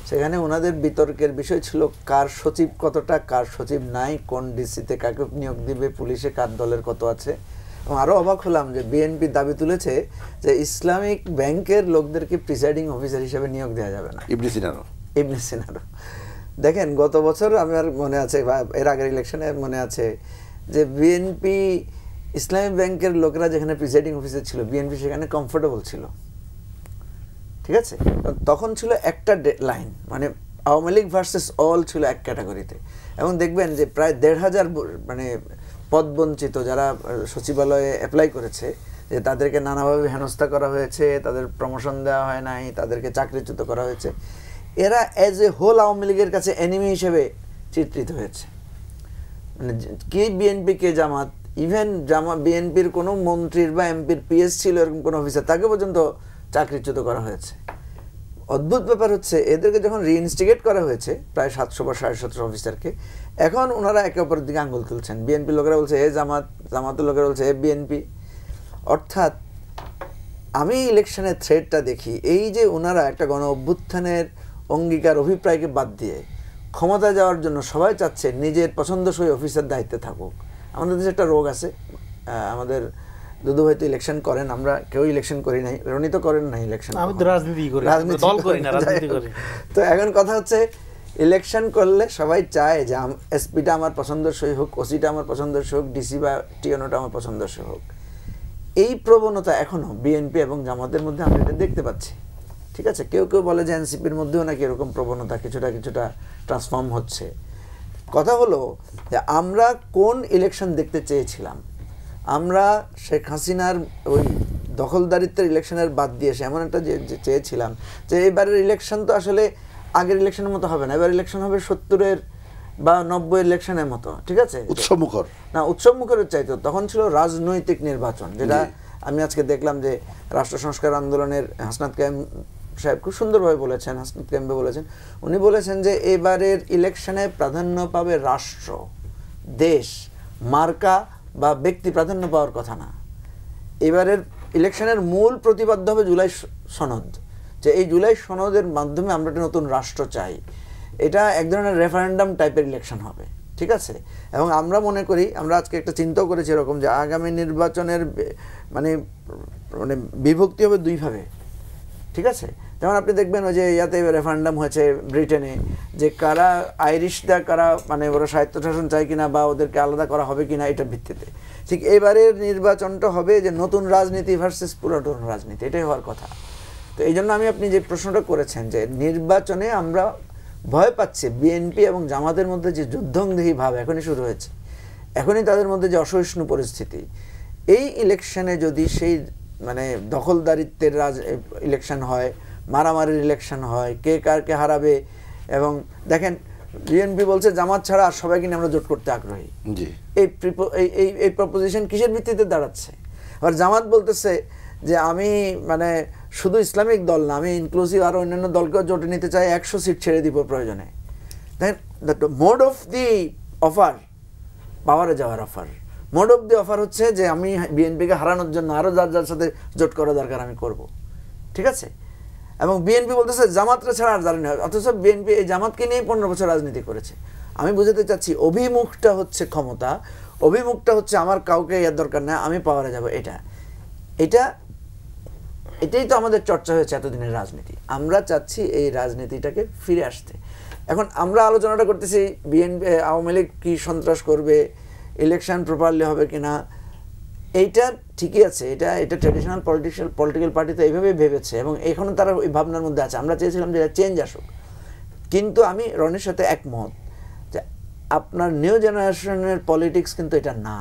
সেখানে ওনাদের বিতর্কের বিষয় ছিল কার সচিব কতটা, কার সচিব নাই, কোন ডিসিতে কাকে নিয়োগ দিবে, পুলিশে কার দলের কত আছে। এবং আরও অবাক হলাম যে বিএনপি দাবি তুলেছে যে ইসলামিক ব্যাংকের লোকদেরকে প্রিসাইডিং অফিসার হিসেবে নিয়োগ দেওয়া যাবে না। ইবনে সিনারো দেখেন, গত বছর আমার মনে আছে বা এর আগের ইলেকশনে মনে আছে যে বিএনপি ইসলামিক ব্যাংকের লোকেরা যেখানে প্রিসাইডিং অফিসার ছিল, বিএনপি সেখানে কমফোর্টেবল ছিল, ঠিক আছে। তখন ছিল একটা লাইন, মানে আওয়ামী লীগ ভার্সেস অল ছিল এক ক্যাটাগরিতে। এবং দেখবেন যে প্রায় 1,500 মানে পদবঞ্চিত যারা সচিবালয়ে অ্যাপ্লাই করেছে, যে তাদেরকে নানাভাবে হেনস্থা করা হয়েছে, তাদের প্রমোশন দেওয়া হয় নাই, তাদেরকে চাকরিচ্যুত করা হয়েছে, এরা অ্যাজ এ হোল আওয়ামী লীগের কাছে এনিমি হিসেবে চিত্রিত হয়েছে। মানে কে বিএনপি কে জামাত, ইভেন বিএনপির কোনো মন্ত্রীর বা এমপির পিএস ছিল এরকম কোনো অফিসার, তাকে পর্যন্ত চাকরিচ্যুত করা হয়েছে। অদ্ভুত ব্যাপার হচ্ছে, এদেরকে যখন রিইনস্টিগেট করা হয়েছে প্রায় 700 বা 750 অফিসারকে, এখন ওনারা একে অপরের দিকে আঙুল তুলছেন। বিএনপি লোকেরা বলছে এ জামাত, জামাতের লোকেরা বলছে এ বিএনপি। অর্থাৎ আমি ইলেকশনের থ্রেডটা দেখি এই যে ওনারা একটা গণ অভ্যুত্থানের অঙ্গীকার অভিপ্রায়কে বাদ দিয়ে ক্ষমতা যাওয়ার জন্য সবাই চাচ্ছে নিজের পছন্দসই অফিসার দায়িত্বে থাকুক। আমাদের দেশে একটা রোগ আছে, আমাদের দুদু হয়তো ইলেকশন করেন, আমরা কেউ ইলেকশন করি নাই, রনি তো করেন না ইলেকশন, আমি তো রাজনীতি করি, দল করি না, রাজনীতি করি। তো এখন কথা হচ্ছে ইলেকশন করলে সবাই চায় যে এসপিটা আমার পছন্দসই হোক, ওসিটা আমার পছন্দসই হোক, ডিসি বা টিএনওটা আমার পছন্দসই হোক। এই প্রবণতা এখনো বিএনপি এবং জামাতের মধ্যে আমরা এটা দেখতে পাচ্ছি, ঠিক আছে। কেউ কেউ বলে যে এনসিপির মধ্যেও নাকি এরকম প্রবণতা কিছুটা ট্রান্সফর্ম হচ্ছে। কথা হলো যে আমরা কোন ইলেকশন দেখতে চেয়েছিলাম? আমরা শেখ হাসিনার ওই দখলদারিত্বের ইলেকশনের বাদ দিয়ে এমন একটা যে চেয়েছিলাম যে এবারের ইলেকশন তো আসলে আগের ইলেকশনের মতো হবে না, এবার ইলেকশন হবে 70-এর বা 90-এর ইলেকশনের মতো, ঠিক আছে, উৎসবমুখর না, উৎসবমুখরের চাইতো। তখন ছিল রাজনৈতিক নির্বাচন, যেটা আমি আজকে দেখলাম যে রাষ্ট্র সংস্কার আন্দোলনের হাসনাত কায়েম সাহেব খুব সুন্দরভাবে বলেছেন, হাসনাত কায়েম বলেছেন, উনি বলেছেন যে এবারের ইলেকশনে প্রাধান্য পাবে রাষ্ট্র, দেশ, মার্কা বা ব্যক্তি প্রাধান্য পাওয়ার কথা না। এবারের ইলেকশনের মূল প্রতিপাদ্য হবে জুলাই সনদ, যে এই জুলাই সনদের মাধ্যমে আমরা একটা নতুন রাষ্ট্র চাই। এটা এক ধরনের রেফারেন্ডাম টাইপের ইলেকশন হবে, ঠিক আছে? এবং আমরা মনে করি, আমরা আজকে একটা চিন্তাও করেছি এরকম, যে আগামী নির্বাচনের মানে মানে বিভক্তি হবে দুইভাবে, ঠিক আছে? যেমন আপনি দেখবেন ওই যে ইয়াতে রেফারেন্ডাম হয়েছে ব্রিটেনে, যে কারা আইরিশরা কারা মানে ওরা স্বায়ত্তশাসন চায় কিনা বা ওদেরকে আলাদা করা হবে কিনা এটার ভিত্তিতে। ঠিক এবারের নির্বাচনটা হবে যে নতুন রাজনীতি ভার্সেস পুরাতন রাজনীতি, এটাই হওয়ার কথা। তো এই জন্য আপনি যে প্রশ্নটা করেছেন যে নির্বাচনে আমরা ভয় পাচ্ছি, বিএনপি এবং জামাতের মধ্যে যে যুদ্ধংদেহী ভাব এখনই শুরু হয়েছে, এখনই তাদের মধ্যে যে অসহিষ্ণু পরিস্থিতি, এই ইলেকশনে যদি সেই মানে দখলদারিত্বের ইলেকশন হয়, মারামারির ইলেকশন হয়, কে কারকে হারাবে, এবং দেখেন বিএনপি বলছে জামাত ছাড়া আর সবাইকে নিয়ে আমরা জোট করতে আগ্রহী। এই প্রপোজিশন কিসের ভিত্তিতে দাঁড়াচ্ছে? আর জামাত বলতেছে যে আমি মানে শুধু ইসলামিক দল না, আমি ইনক্লুসিভ আরও অন্যান্য দলকেও জোটে নিতে চাই, 100 সিট ছেড়ে দিব প্রয়োজনে। দেখেন the mode of the offer, পাওয়ারে যাওয়ার offer, mode of the offer হচ্ছে যে আমি বিএনপিকে হারানোর জন্য আরও যার যার সাথে জোট করা দরকার আমি করব, ঠিক আছে? এবং বিএনপি বলতেছে জামাতরা ছাড়া আর জানি না, অথচ বিএনপি এই জামাতকে নিয়ে 15 বছর রাজনীতি করেছে। আমি বুঝাতে চাচ্ছি অভিমুখটা হচ্ছে ক্ষমতা, অভিমুখটা হচ্ছে আমার কাউকে এর দরকার না, আমি পাওয়ারে যাব। এটাই তো আমাদের চর্চা হয়েছে এতদিনের রাজনীতি। আমরা চাচ্ছি এই রাজনীতিটাকে ফিরে আসতে। এখন আমরা আলোচনাটা করতেছি বিএনপি আওয়ামী লীগ কী সন্ত্রাস করবে, ইলেকশন প্রপারলি হবে কিনা, এইটা ঠিকই আছে, এটা ট্র্যাডিশনাল পলিটিক্যাল পার্টি তো এইভাবেই ভেবেছে এবং এখনও তারা ওই ভাবনার মধ্যে আছে। আমরা চেয়েছিলাম যে চেঞ্জ আসুক, কিন্তু আমি রনির সাথে একমত যে আপনার নিউ জেনারেশনের পলিটিক্স কিন্তু এটা না।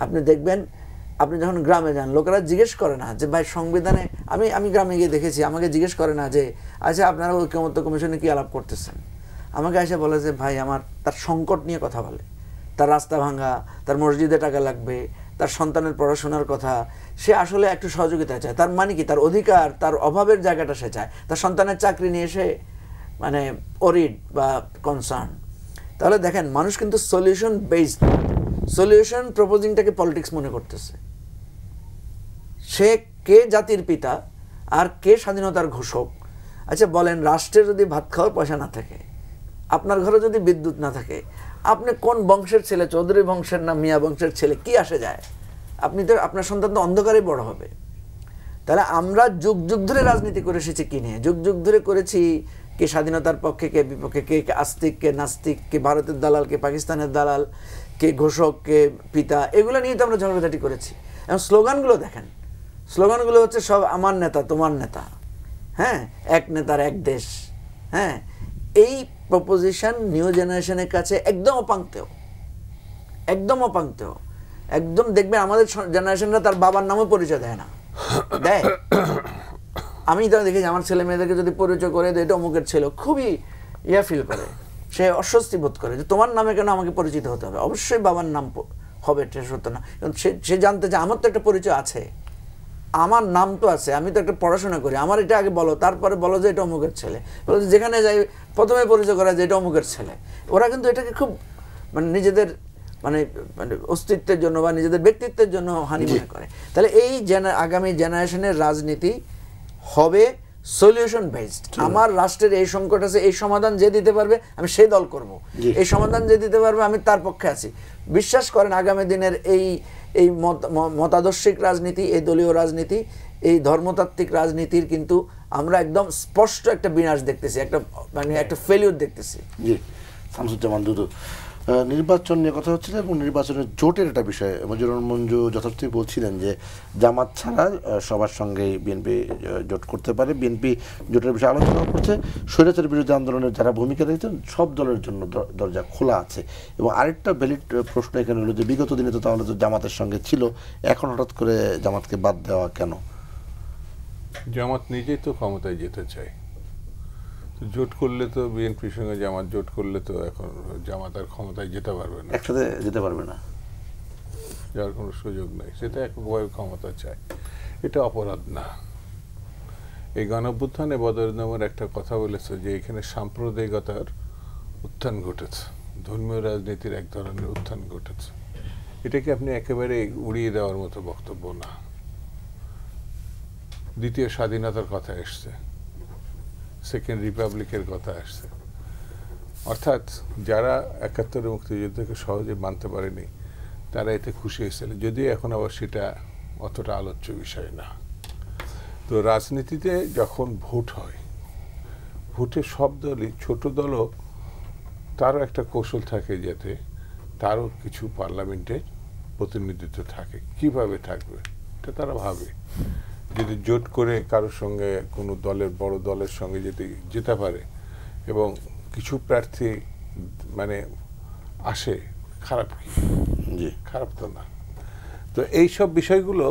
আপনি দেখবেন, আপনি যখন গ্রামে যান লোকেরা জিজ্ঞেস করে না যে ভাই সংবিধানে, আমি গ্রামে গিয়ে দেখেছি, আমাকে জিজ্ঞেস করে না যে আচ্ছা আপনারা ঐকমত্য কমিশনে কী আলাপ করতেছেন। আমাকে এসে বলে যে ভাই আমার তার সংকট নিয়ে কথা বলে, তার রাস্তা ভাঙা, তার মসজিদে টাকা লাগবে, তার সন্তানের পড়াশোনার কথা, সে আসলে একটু সহযোগিতা চায়। তার মানে কি, তার অধিকার, তার অভাবের জায়গাটা সে চায়। তার সন্তানের চাকরি নিয়ে সে মানে অরিড বা কনসার্ন। তাহলে দেখেন মানুষ কিন্তু সলিউশন বেসড, সলিউশন প্রপোজিংটাকে পলিটিক্স মনে করতেছে। সে কে জাতির পিতা আর কে স্বাধীনতার ঘোষক? আচ্ছা বলেন, রাষ্ট্রে যদি ভাত খাওয়ার পয়সা না থাকে, আপনার ঘরে যদি বিদ্যুৎ না থাকে, আপনি কোন বংশের ছেলে, চৌধুরী বংশের না মিয়া বংশের ছেলে, কি আসে যায়? আপনি তো, আপনার সন্তান তো অন্ধকারে বড় হবে। তাহলে আমরা যুগ যুগ ধরে রাজনীতি করে এসেছি কি নিয়ে? যুগ যুগ ধরে করেছি কে স্বাধীনতার পক্ষে, কে বিপক্ষে, কে আস্তিক, কে নাস্তিক, কে ভারতের দালাল, কে পাকিস্তানের দালাল, কে ঘোষক, কে পিতা, এগুলো নিয়ে তো আমরা ঝগড়াঝাটি করেছি। এবং স্লোগানগুলো দেখেন, স্লোগানগুলো হচ্ছে সব আমার নেতা তোমার নেতা, হ্যাঁ, এক নেতার এক দেশ। হ্যাঁ, এই প্রপোজিশন নিউ জেনারেশনের কাছে একদম অপাঙ্ক্তেয়, একদম অপাঙ্ক্তেয়। একদম দেখবেন আমাদের জেনারেশনরা তার বাবার নামও পরিচয় দেয় না, দেয়। আমি তো দেখেছি আমার ছেলে মেয়েদেরকে যদি পরিচয় করে দেয় এটা অমুকের ছেলে, খুবই ফিল করে, সে অস্বস্তি বোধ করে যে তোমার নামে কেন আমাকে পরিচিত হতে হবে। অবশ্যই বাবার নাম হবে, এটা সত্য না, সে জানতে চায় আমার তো একটা পরিচয় আছে, আমার নাম তো আছে, আমি তো একটা পড়াশোনা করি, আমার এটা আগে বলো, তারপরে বলো যে এটা অমুকের ছেলে। বলো যেখানে যাই প্রথমে পরিচয় করা যে এটা অমুকের ছেলে। ওরা কিন্তু এটাকে খুব মানে নিজেদের মানে অস্তিত্বের জন্য বা নিজেদের ব্যক্তিত্বের জন্য হানি মনে করে। তাহলে এই আগামী জেনারেশনের রাজনীতি হবে সলিউশন বেসড। আমার রাষ্ট্রের এই সংকট আছে, এই সমাধান যে দিতে পারবে আমি সেই দল করব, এই সমাধান যে দিতে পারবে আমি তার পক্ষে আছি। বিশ্বাস করেন আগামী দিনের এই মতাদর্শিক রাজনীতি, এই দলীয় রাজনীতি, এই ধর্মতাত্ত্বিক রাজনীতির কিন্তু আমরা একদম স্পষ্ট একটা বিনাশ দেখতেছি, একটা মানে একটা ফেলিউর দেখতেছি। জি, শামসুজ্জামান দুদু, নির্বাচন নিয়ে কথা হচ্ছিল এবং নির্বাচনের জোটের একটা বিষয় মঞ্জুর মঞ্জু যথার্থই বলছিলেন যে জামাত ছাড়া সবার সঙ্গেই বিএনপি জোট করতে পারে। বিএনপি জোটের বিষয়ে আলোচনা করছে, স্বৈরাচার বিরোধী আন্দোলনের যারা ভূমিকা রেখেছেন সব দলের জন্য দরজা খোলা আছে। এবং আরেকটা ভ্যালিড প্রশ্ন এখানে হলো যে বিগত দিনে তো তাহলে তো জামাতের সঙ্গে ছিল, এখন হঠাৎ করে জামাতকে বাদ দেওয়া কেন? জামাত নিজেই তো ক্ষমতায় যেতে চায়, জোট করলে তো বিএনপির সঙ্গে জামাত জোট করলে তো এখন জামাত আর ক্ষমতায় যেতে পারবে না, একসাথে যেতে পারবে না, যার কোনো সুযোগ নেই। সেটা একভাবে ক্ষমতা চায়, এটা অপরাধ না। এই গণঅভ্যুত্থানে বদরুদ্দোমের একটা কথা বলেছে যে এখানে সাম্প্রদায়িকতার উত্থান ঘটেছে, ধর্মীয় রাজনীতির এক ধরনের উত্থান ঘটেছে। এটাকে আপনি একেবারে উড়িয়ে দেওয়ার মতো বক্তব্য না। দ্বিতীয় স্বাধীনতার কথা এসছে, সেকেন্ড রিপাবলিকের কথা আসছে। অর্থাৎ যারা ৭১ মুক্তিযুদ্ধকে সহজে মানতে পারেনি তারা এতে খুশি হয়েছিল, যদিও এখন আবার সেটা অতটা আলোচ্য বিষয় না। তো রাজনীতিতে যখন ভোট হয়, ভোটে সব দলই, ছোট দলও তারও একটা কৌশল থাকে যাতে তারও কিছু পার্লামেন্টের প্রতিনিধিত্ব থাকে। কিভাবে থাকবে এটা তারা ভাবে, যদি জোট করে কারোর সঙ্গে কোনো দলের, বড় দলের সঙ্গে যদি যেতে পারে এবং কিছু প্রার্থী মানে আসে, খারাপ কি? জি, খারাপ তো না। তো এই সব বিষয়গুলো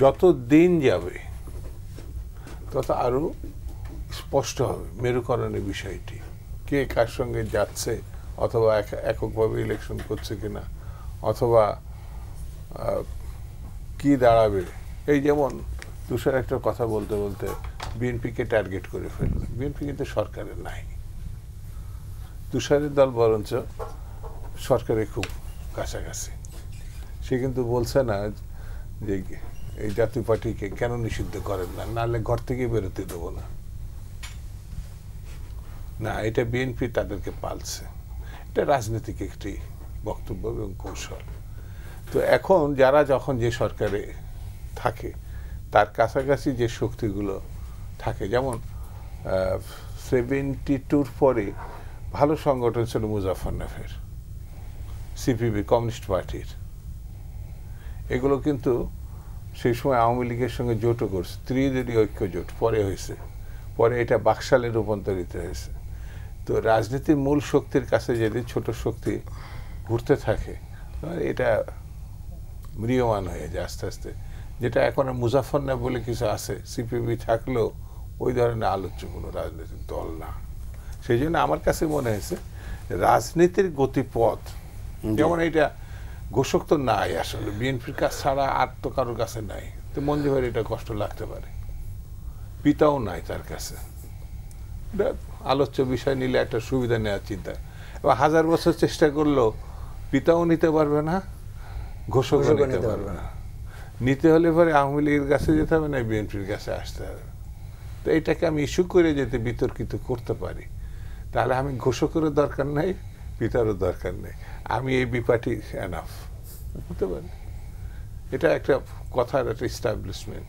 যত দিন যাবে তত আরো স্পষ্ট হবে মেরুকরণের বিষয়টি, কে কার সঙ্গে যাচ্ছে, অথবা এককভাবে ইলেকশন করছে কিনা, অথবা কি দাঁড়াবে। এই যেমন তুষার একটা কথা বলতে বলতে বিএনপিকে টার্গেট করে ফেলল। বিএনপি কিন্তু সরকারের নাই, তুষারের দল বরঞ্চ সরকারের খুব কাছাকাছি। সে কিন্তু বলছে না যে এই জাতীয় পার্টিকে কেন নিষিদ্ধ করেন না, নাহলে ঘর থেকে বেরোতে দেবো না। না, এটা বিএনপি তাদেরকে পালছে। এটা রাজনৈতিক একটি বক্তব্য এবং কৌশল। তো এখন যারা যখন যে সরকারে থাকে তার কাছাকাছি যে শক্তিগুলো থাকে, যেমন 72 পরে ভালো সংগঠন ছিল মুজাফফরনগর, সিপিবি, কমিউনিস্ট পার্টির। এগুলো কিন্তু সেই সময় আওয়ামী লীগের সঙ্গে জোটও করছে, ত্রিদলীয় ঐক্য জোট পরে হয়েছে, পরে এটা বাকশালে রূপান্তরিত হয়েছে। তো রাজনীতির মূল শক্তির কাছে যদি ছোট শক্তি ঘুরতে থাকে এটা ম্রিয়মান হয়ে যায় আস্তে আস্তে। যেটা এখন মুজাফফরনগর বলে কিছু আছে, সিপিবি থাকলেও ওই ধরনের আলোচ্য কোনো রাজনৈতিক দল না। সেই জন্য আমার কাছে মনে হয়েছে রাজনীতির গতিপথ, যেমন এটা ঘোষক তো নাই আসলে, বিএনপির কাছ ছাড়া আর তো কারোর কাছে নাই। তো মঞ্জু ভাইয়ের এটা কষ্ট লাগতে পারে, পিতাও নাই তার কাছে। আলোচ্য বিষয় নিলে একটা সুবিধা নেওয়ার চিন্তা, এবার 1000 বছর চেষ্টা করলেও পিতাও নিতে পারবে না, ঘোষকও নিতে পারবে না। নিতে হলে পরে আওয়ামী লীগের কাছে যেতে হবে, না বিএনপির কাছে আসতে হবে। তো এটাকে আমি ইস্যু করে যেতে বিতর্কিত করতে পারি, তাহলে আমি ঘোষকেরও দরকার নাই, পিতারও দরকার নেই, আমি এই বিপার্টি এনাফ হতে পারি। এটা একটা কথার একটা এস্টাবলিশমেন্ট।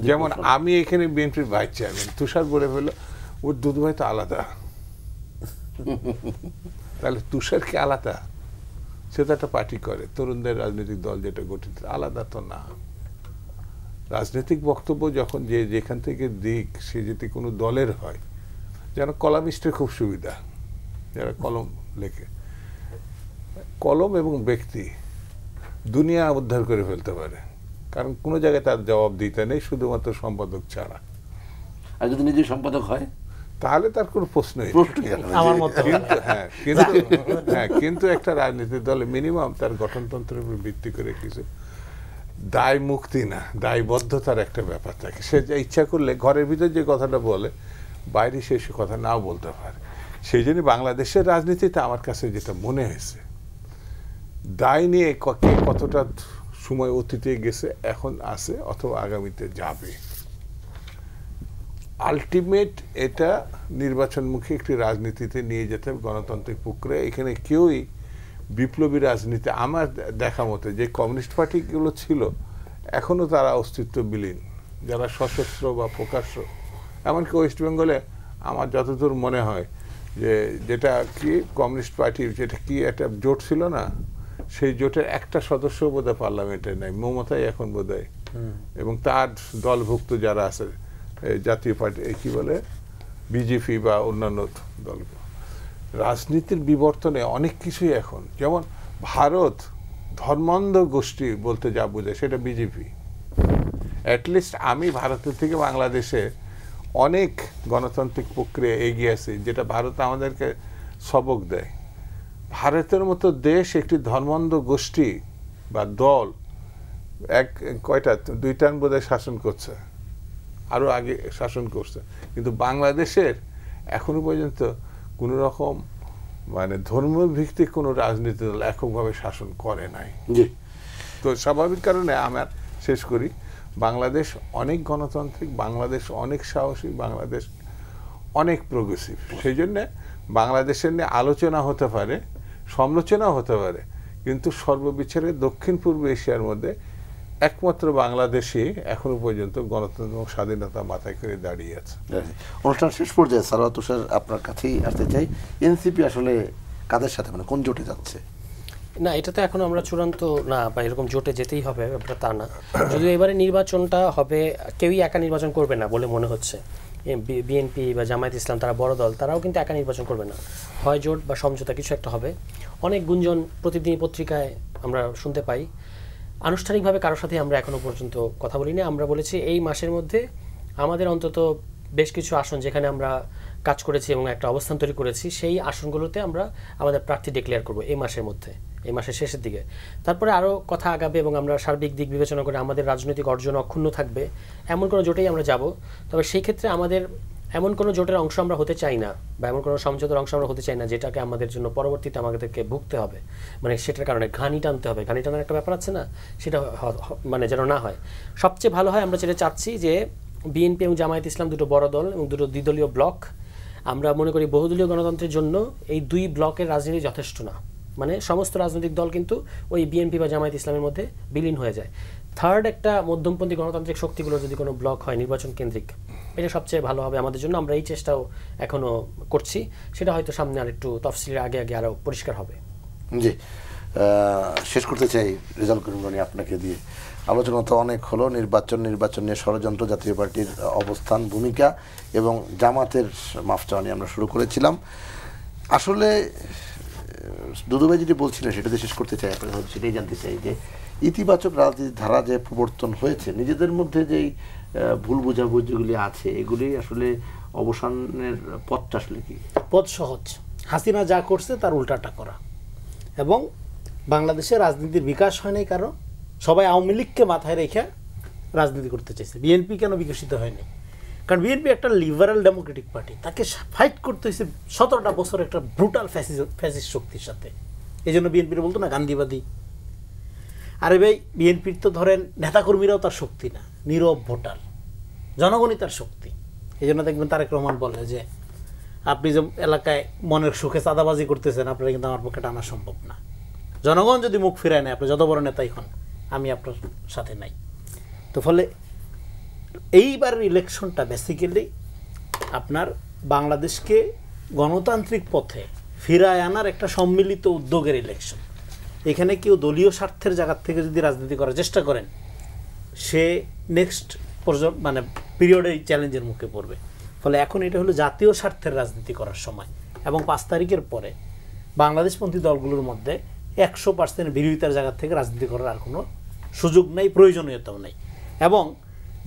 যেমন আমি এখানে বিএনপির ভাইস চেয়ারম্যান, তুষার বলে ফেললো ওর দুধ ভাই তো আলাদা, তাহলে তুষার কি আলাদা? সে তো একটা পার্টি করে, তরুণদের রাজনৈতিক দল যেটা গঠিত, আলাদা তো না। রাজনৈতিক বক্তব্য যখন যে যেখান থেকে দিক, সে যদি কোনো দলের হয়, যেন কলামিস্টের খুব সুবিধা, যারা কলম লেখে, কলম এবং ব্যক্তি দুনিয়া উদ্ধার করে ফেলতে পারে, কারণ কোনো জায়গায় তার জবাব দিতে নেই, শুধুমাত্র সম্পাদক ছাড়া। আর যদি নিজে সম্পাদক হয় তাহলে তার কোনো প্রশ্নই আমার মতে। কিন্তু একটা রাজনীতির দলে মিনিমাম তার গঠনতন্ত্রের উপর ভিত্তি করে কিছু দায় মুক্তি না, দায়বদ্ধতার একটা ব্যাপার থাকে। সে যা ইচ্ছা করলে ঘরের ভিতর যে কথাটা বলে বাইরে সে কথা নাও বলতে পারে। সেই জন্য বাংলাদেশের রাজনীতিতে আমার কাছে যেটা মনে হয়েছে, দায় নিয়ে কতটা সময় অতীতে গেছে, এখন আছে অথবা আগামীতে যাবে, আলটিমেট এটা নির্বাচনমুখী একটি রাজনীতিতে নিয়ে যেতে হবে, গণতান্ত্রিক প্রক্রিয়া। এখানে কেউই বিপ্লবী রাজনীতি, আমার দেখা মতে যে কমিউনিস্ট পার্টিগুলো ছিল এখনো তারা অস্তিত্ব বিলীন, যারা সশস্ত্র বা প্রকাশ্য। এমনকি ওয়েস্ট বেঙ্গলে আমার যতদূর মনে হয় যে যেটা কি কমিউনিস্ট পার্টির যেটা কি একটা জোট ছিল না, সেই জোটের একটা সদস্য বোধহয় পার্লামেন্টে নেই, মমতাই এখন বোধহয়, এবং তার দলভুক্ত যারা আছে জাতীয় পার্টি, কি বলে বিজেপি বা অন্যান্য দল। রাজনীতির বিবর্তনে অনেক কিছুই এখন, যেমন ভারত ধর্মান্ধ গোষ্ঠী বলতে যা বোঝায় সেটা বিজেপি। অ্যাটলিস্ট আমি ভারতের থেকে বাংলাদেশে অনেক গণতান্ত্রিক প্রক্রিয়া এগিয়ে আছে, যেটা ভারত আমাদেরকে সবক দেয়। ভারতের মতো দেশ একটি ধর্মান্ধ গোষ্ঠী বা দল কয়টা 2 টার্ম বোধহয় শাসন করছে, আরো আগে শাসন করছে, কিন্তু বাংলাদেশের এখনো পর্যন্ত কোন রকম মানে ধর্মভিত্তিক কোনো রাজনীতি দল এককভাবে শাসন করে নাই। তো স্বাভাবিক কারণে আমার শেষ করি, বাংলাদেশ অনেক গণতান্ত্রিক, বাংলাদেশ অনেক সাহসী, বাংলাদেশ অনেক প্রোগ্রেসিভ। সেই জন্যে বাংলাদেশের নিয়ে আলোচনা হতে পারে, সমালোচনাও হতে পারে, কিন্তু সর্ববিচারে দক্ষিণ পূর্ব এশিয়ার মধ্যে একমাত্র বাংলাদেশই এখনো পর্যন্ত গণতন্ত্র এবং স্বাধীনতা মাথায় করে দাঁড়িয়ে আছে। অনুষ্ঠান শেষ পর্যায়ে সারোয়ার তুষার আপনার কাছেই আসতে চাই, এনসিপি আসলে কাদের সাথে, মানে কোন জোটে যাচ্ছে? না, এটা তো এখন আমরা চূড়ান্ত না বা এরকম জোটে যেতেই হবে ব্যাপারটা তা না। যদিও এবারে নির্বাচনটা হবে, কেউই একা নির্বাচন করবে না বলে মনে হচ্ছে। বিএনপি বা জামায়াত ইসলাম তারা বড় দল, তারাও কিন্তু একা নির্বাচন করবে না, হয় জোট বা সমঝোতা কিছু একটা হবে। অনেক গুঞ্জন প্রতিদিনই পত্রিকায় আমরা শুনতে পাই। আনুষ্ঠানিকভাবে কারোর সাথে আমরা এখনো পর্যন্ত কথা বলিনি। আমরা বলেছি এই মাসের মধ্যে আমাদের অন্তত বেশ কিছু আসন যেখানে আমরা কাজ করেছি এবং একটা অবস্থান তৈরি করেছি, সেই আসনগুলোতে আমরা আমাদের প্রার্থী ডিক্লেয়ার করব এই মাসের মধ্যে, এই মাসের শেষের দিকে। তারপরে আরও কথা আগাবে এবং আমরা সার্বিক দিক বিবেচনা করে আমাদের রাজনৈতিক অর্জন অক্ষুণ্ণ থাকবে এমন কোনো জোটেই আমরা যাব। তবে সেই ক্ষেত্রে আমাদের এমন কোনো জোটের অংশ আমরা হতে চাই না বা এমন কোনো সমঝোতার অংশ আমরা হতে চাই না যেটাকে আমাদের জন্য পরবর্তীতে আমাদেরকে ভুগতে হবে, মানে সেটার কারণে ঘানি টানতে হবে। ঘানি টানার একটা ব্যাপার আছে না, সেটা মানে যেন না হয়। সবচেয়ে ভালো হয় আমরা যেটা চাচ্ছি যে বিএনপি এবং জামায়াত ইসলাম দুটো বড় দল এবং দুটো দ্বিদলীয় ব্লক, আমরা মনে করি বহুদলীয় গণতন্ত্রের জন্য এই দুই ব্লকের রাজনীতি যথেষ্ট না। মানে সমস্ত রাজনৈতিক দল কিন্তু ওই বিএনপি বা জামায়াত ইসলামের মধ্যে বিলীন হয়ে যায়। থার্ড একটা মধ্যমপন্থী গণতান্ত্রিক শক্তিগুলো যদি কোনো ব্লক হয় নির্বাচন কেন্দ্রিক, এটা সবচেয়ে ভালো হবে আমাদের জন্য। আমরা এই চেষ্টাও এখনও করছি, সেটা হয়তো সামনে আর একটু তফসিলের আগে আগে আরও পরিষ্কার হবে। জি, শেষ করতে চাই রেজাউল করিম রনি আপনাকে দিয়ে। আলোচনা তো অনেক হলো, নির্বাচন নিয়ে ষড়যন্ত্র, জাতীয় পার্টির অবস্থান, ভূমিকা এবং জামাতের মাফ চাওয়া নিয়ে আমরা শুরু করেছিলাম। আসলে দুদু ভাই যেটি বলছিলেন সেটাতে শেষ করতে চাই, আপনার হয়তো সেটাই জানতে চাই যে ইতিবাচক রাজনীতির ধারা যে প্রবর্তন হয়েছে, নিজেদের মধ্যে যেই ভুল বোঝাবুঝিগুলি আছে এগুলি আসলে অবসানের পথটা আসলে কি? পথ সহজ, হাসিনা যা করছে তার উল্টাটা করা। এবং বাংলাদেশের রাজনীতির বিকাশ হয় নাই, কারণ সবাই আওয়ামী লীগকে মাথায় রেখে রাজনীতি করতে চাইছে। বিএনপি কেন বিকশিত হয়নি? কারণ বিএনপি একটা লিবারাল ডেমোক্রেটিক পার্টি, তাকে ফাইট করতে হয়েছে 17টা বছর একটা ব্রুটাল ফ্যাসিস্ট শক্তির সাথে। এই জন্য বিএনপির বলতো না গান্ধীবাদী। আরে ভাই, বিএনপির তো ধরেন নেতাকর্মীরাও তার শক্তি না, নীরব ভোটার, জনগণই তার শক্তি। এই জন্য দেখবেন তারেক রহমান বলে যে আপনি যে এলাকায় মনের সুখে চাঁদাবাজি করতেছেন, আপনারা কিন্তু আমার পক্ষে টানা সম্ভব না। জনগণ যদি মুখ ফিরায় নেয়, আপনি যত বড় নেতাই হন, আমি আপনার সাথে নাই। তো ফলে এইবারের ইলেকশনটা বেসিক্যালি আপনার বাংলাদেশকে গণতান্ত্রিক পথে ফিরায় আনার একটা সম্মিলিত উদ্যোগের ইলেকশন। এখানে কেউ দলীয় স্বার্থের জায়গা থেকে যদি রাজনীতি করার চেষ্টা করেন, সে নেক্সট মানে পিরিয়ডে চ্যালেঞ্জের মুখে পড়বে। ফলে এখন এটা হলো জাতীয় স্বার্থের রাজনীতি করার সময়। এবং 5 তারিখের পরে বাংলাদেশপন্থী দলগুলোর মধ্যে 100% বিরোধিতার জায়গা থেকে রাজনীতি করার আর কোনো সুযোগ নেই, প্রয়োজনীয়তাও নেই। এবং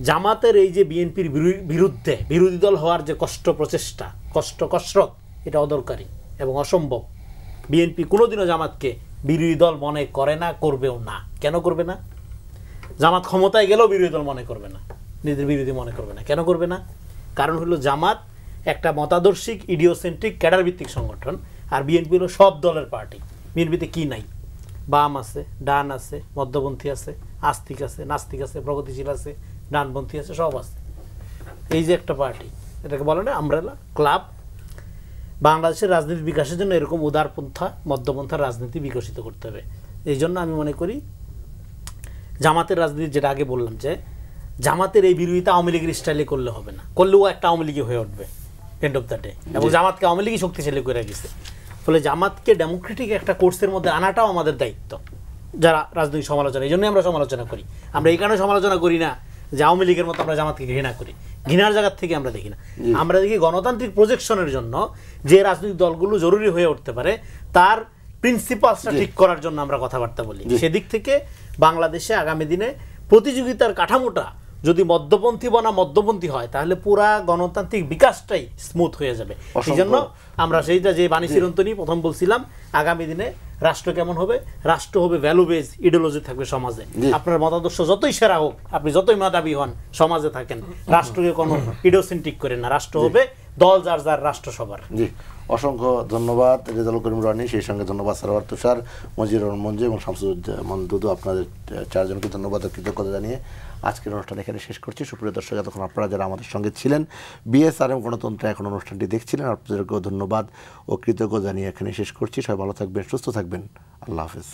জামাতের এই যে বিএনপির বিরুদ্ধে বিরোধী দল হওয়ার যে প্রচেষ্টা, কসরত, এটা অদরকারি এবং অসম্ভব। বিএনপি কোনোদিনও জামাতকে বিরোধী দল মনে করে না, করবেও না। কেন করবে না? জামাত ক্ষমতায় গেলেও বিরোধী দল মনে করবে না, নিজেদের বিরোধী মনে করবে না। কেন করবে না? কারণ হলো জামাত একটা মতাদর্শিক ইডিওসেন্ট্রিক ক্যাডার ভিত্তিক সংগঠন, আর বিএনপি হলো সব দলের পার্টি। বিএনপিতে কি নাই? বাম আছে, ডান আছে, মধ্যপন্থী আছে, আস্তিক আছে, নাস্তিক আছে, প্রগতিশীল আছে, ডানপন্থী আছে, সব আছে। এই যে একটা পার্টি, এটাকে বলে না আমব্রেলা ক্লাব। বাংলাদেশের রাজনীতির বিকাশের জন্য এরকম উদারপন্থা, মধ্যপন্থার রাজনীতি বিকশিত করতে হবে। এই জন্য আমি মনে করি জামাতের রাজনীতি, যেটা আগে বললাম যে জামাতের এই বিরোধিতা আওয়ামী লীগের স্টাইলে করলে হবে না, করলেও একটা আওয়ামী লীগই হয়ে উঠবে এন্ড অফ দ্য ডে। এবং জামাতকে আওয়ামী লীগই শক্তিশালী করে গেছে। ফলে জামাতকে ডেমোক্রেটিক একটা কোর্সের মধ্যে আনাটাও আমাদের দায়িত্ব, যারা রাজনৈতিক সমালোচনা। এই জন্যই আমরা সমালোচনা করি। আমরা এই কারণে সমালোচনা করি না যে আওয়ামী লীগের মতো আমরা জামাতকে ঘৃণা করি, ঘৃণার জায়গার থেকে আমরা দেখি না। আমরা দেখি গণতান্ত্রিক প্রজেকশনের জন্য যে রাজনৈতিক দলগুলো জরুরি হয়ে উঠতে পারে, তার প্রিন্সিপালসটা ঠিক করার জন্য আমরা কথাবার্তা বলি। সেদিক থেকে বাংলাদেশে আগামী দিনে প্রতিযোগিতার কাঠামোটা যদি মধ্যপন্থী হয়, তাহলে পুরা গণতান্ত্রিক বিকাশটাই স্মুথ হয়ে যাবে। এই জন্য আমরা সেইটা যে বাণী চিরন্তনী প্রথম বলছিলাম, আগামী দিনে রাষ্ট্র কেমন হবে? রাষ্ট্র হবে ভ্যালু বেজ ইডিওলজি থাকবে সমাজে। আপনার মতাদর্শ যতই সেরা হোক, আপনি যতই মেধাবী হন, সমাজে থাকেন, রাষ্ট্রকে কোনো ইডিওসেন্ট্রিক করে না। রাষ্ট্র হবে দল যার রাষ্ট্র সবার। অসংখ্য ধন্যবাদ রেজাউল করিম রনি, সেই সঙ্গে ধন্যবাদ সারোয়ার তুষার, মজির রহমান মঞ্জু এবং শামসুজ্জামান দুদু, আপনাদের চারজনকে ধন্যবাদ ও কৃতজ্ঞতা জানিয়ে আজকের অনুষ্ঠান এখানে শেষ করছি। সুপ্রিয় দর্শক, এতক্ষণ আপনারা যারা আমাদের সঙ্গে ছিলেন, বিএসআরএম গণতন্ত্র এখন অনুষ্ঠানটি দেখছিলেন, আপনাদেরকেও ধন্যবাদ ও কৃতজ্ঞতা জানিয়ে এখানে শেষ করছি। সবাই ভালো থাকবেন, সুস্থ থাকবেন, আল্লাহ হাফেজ।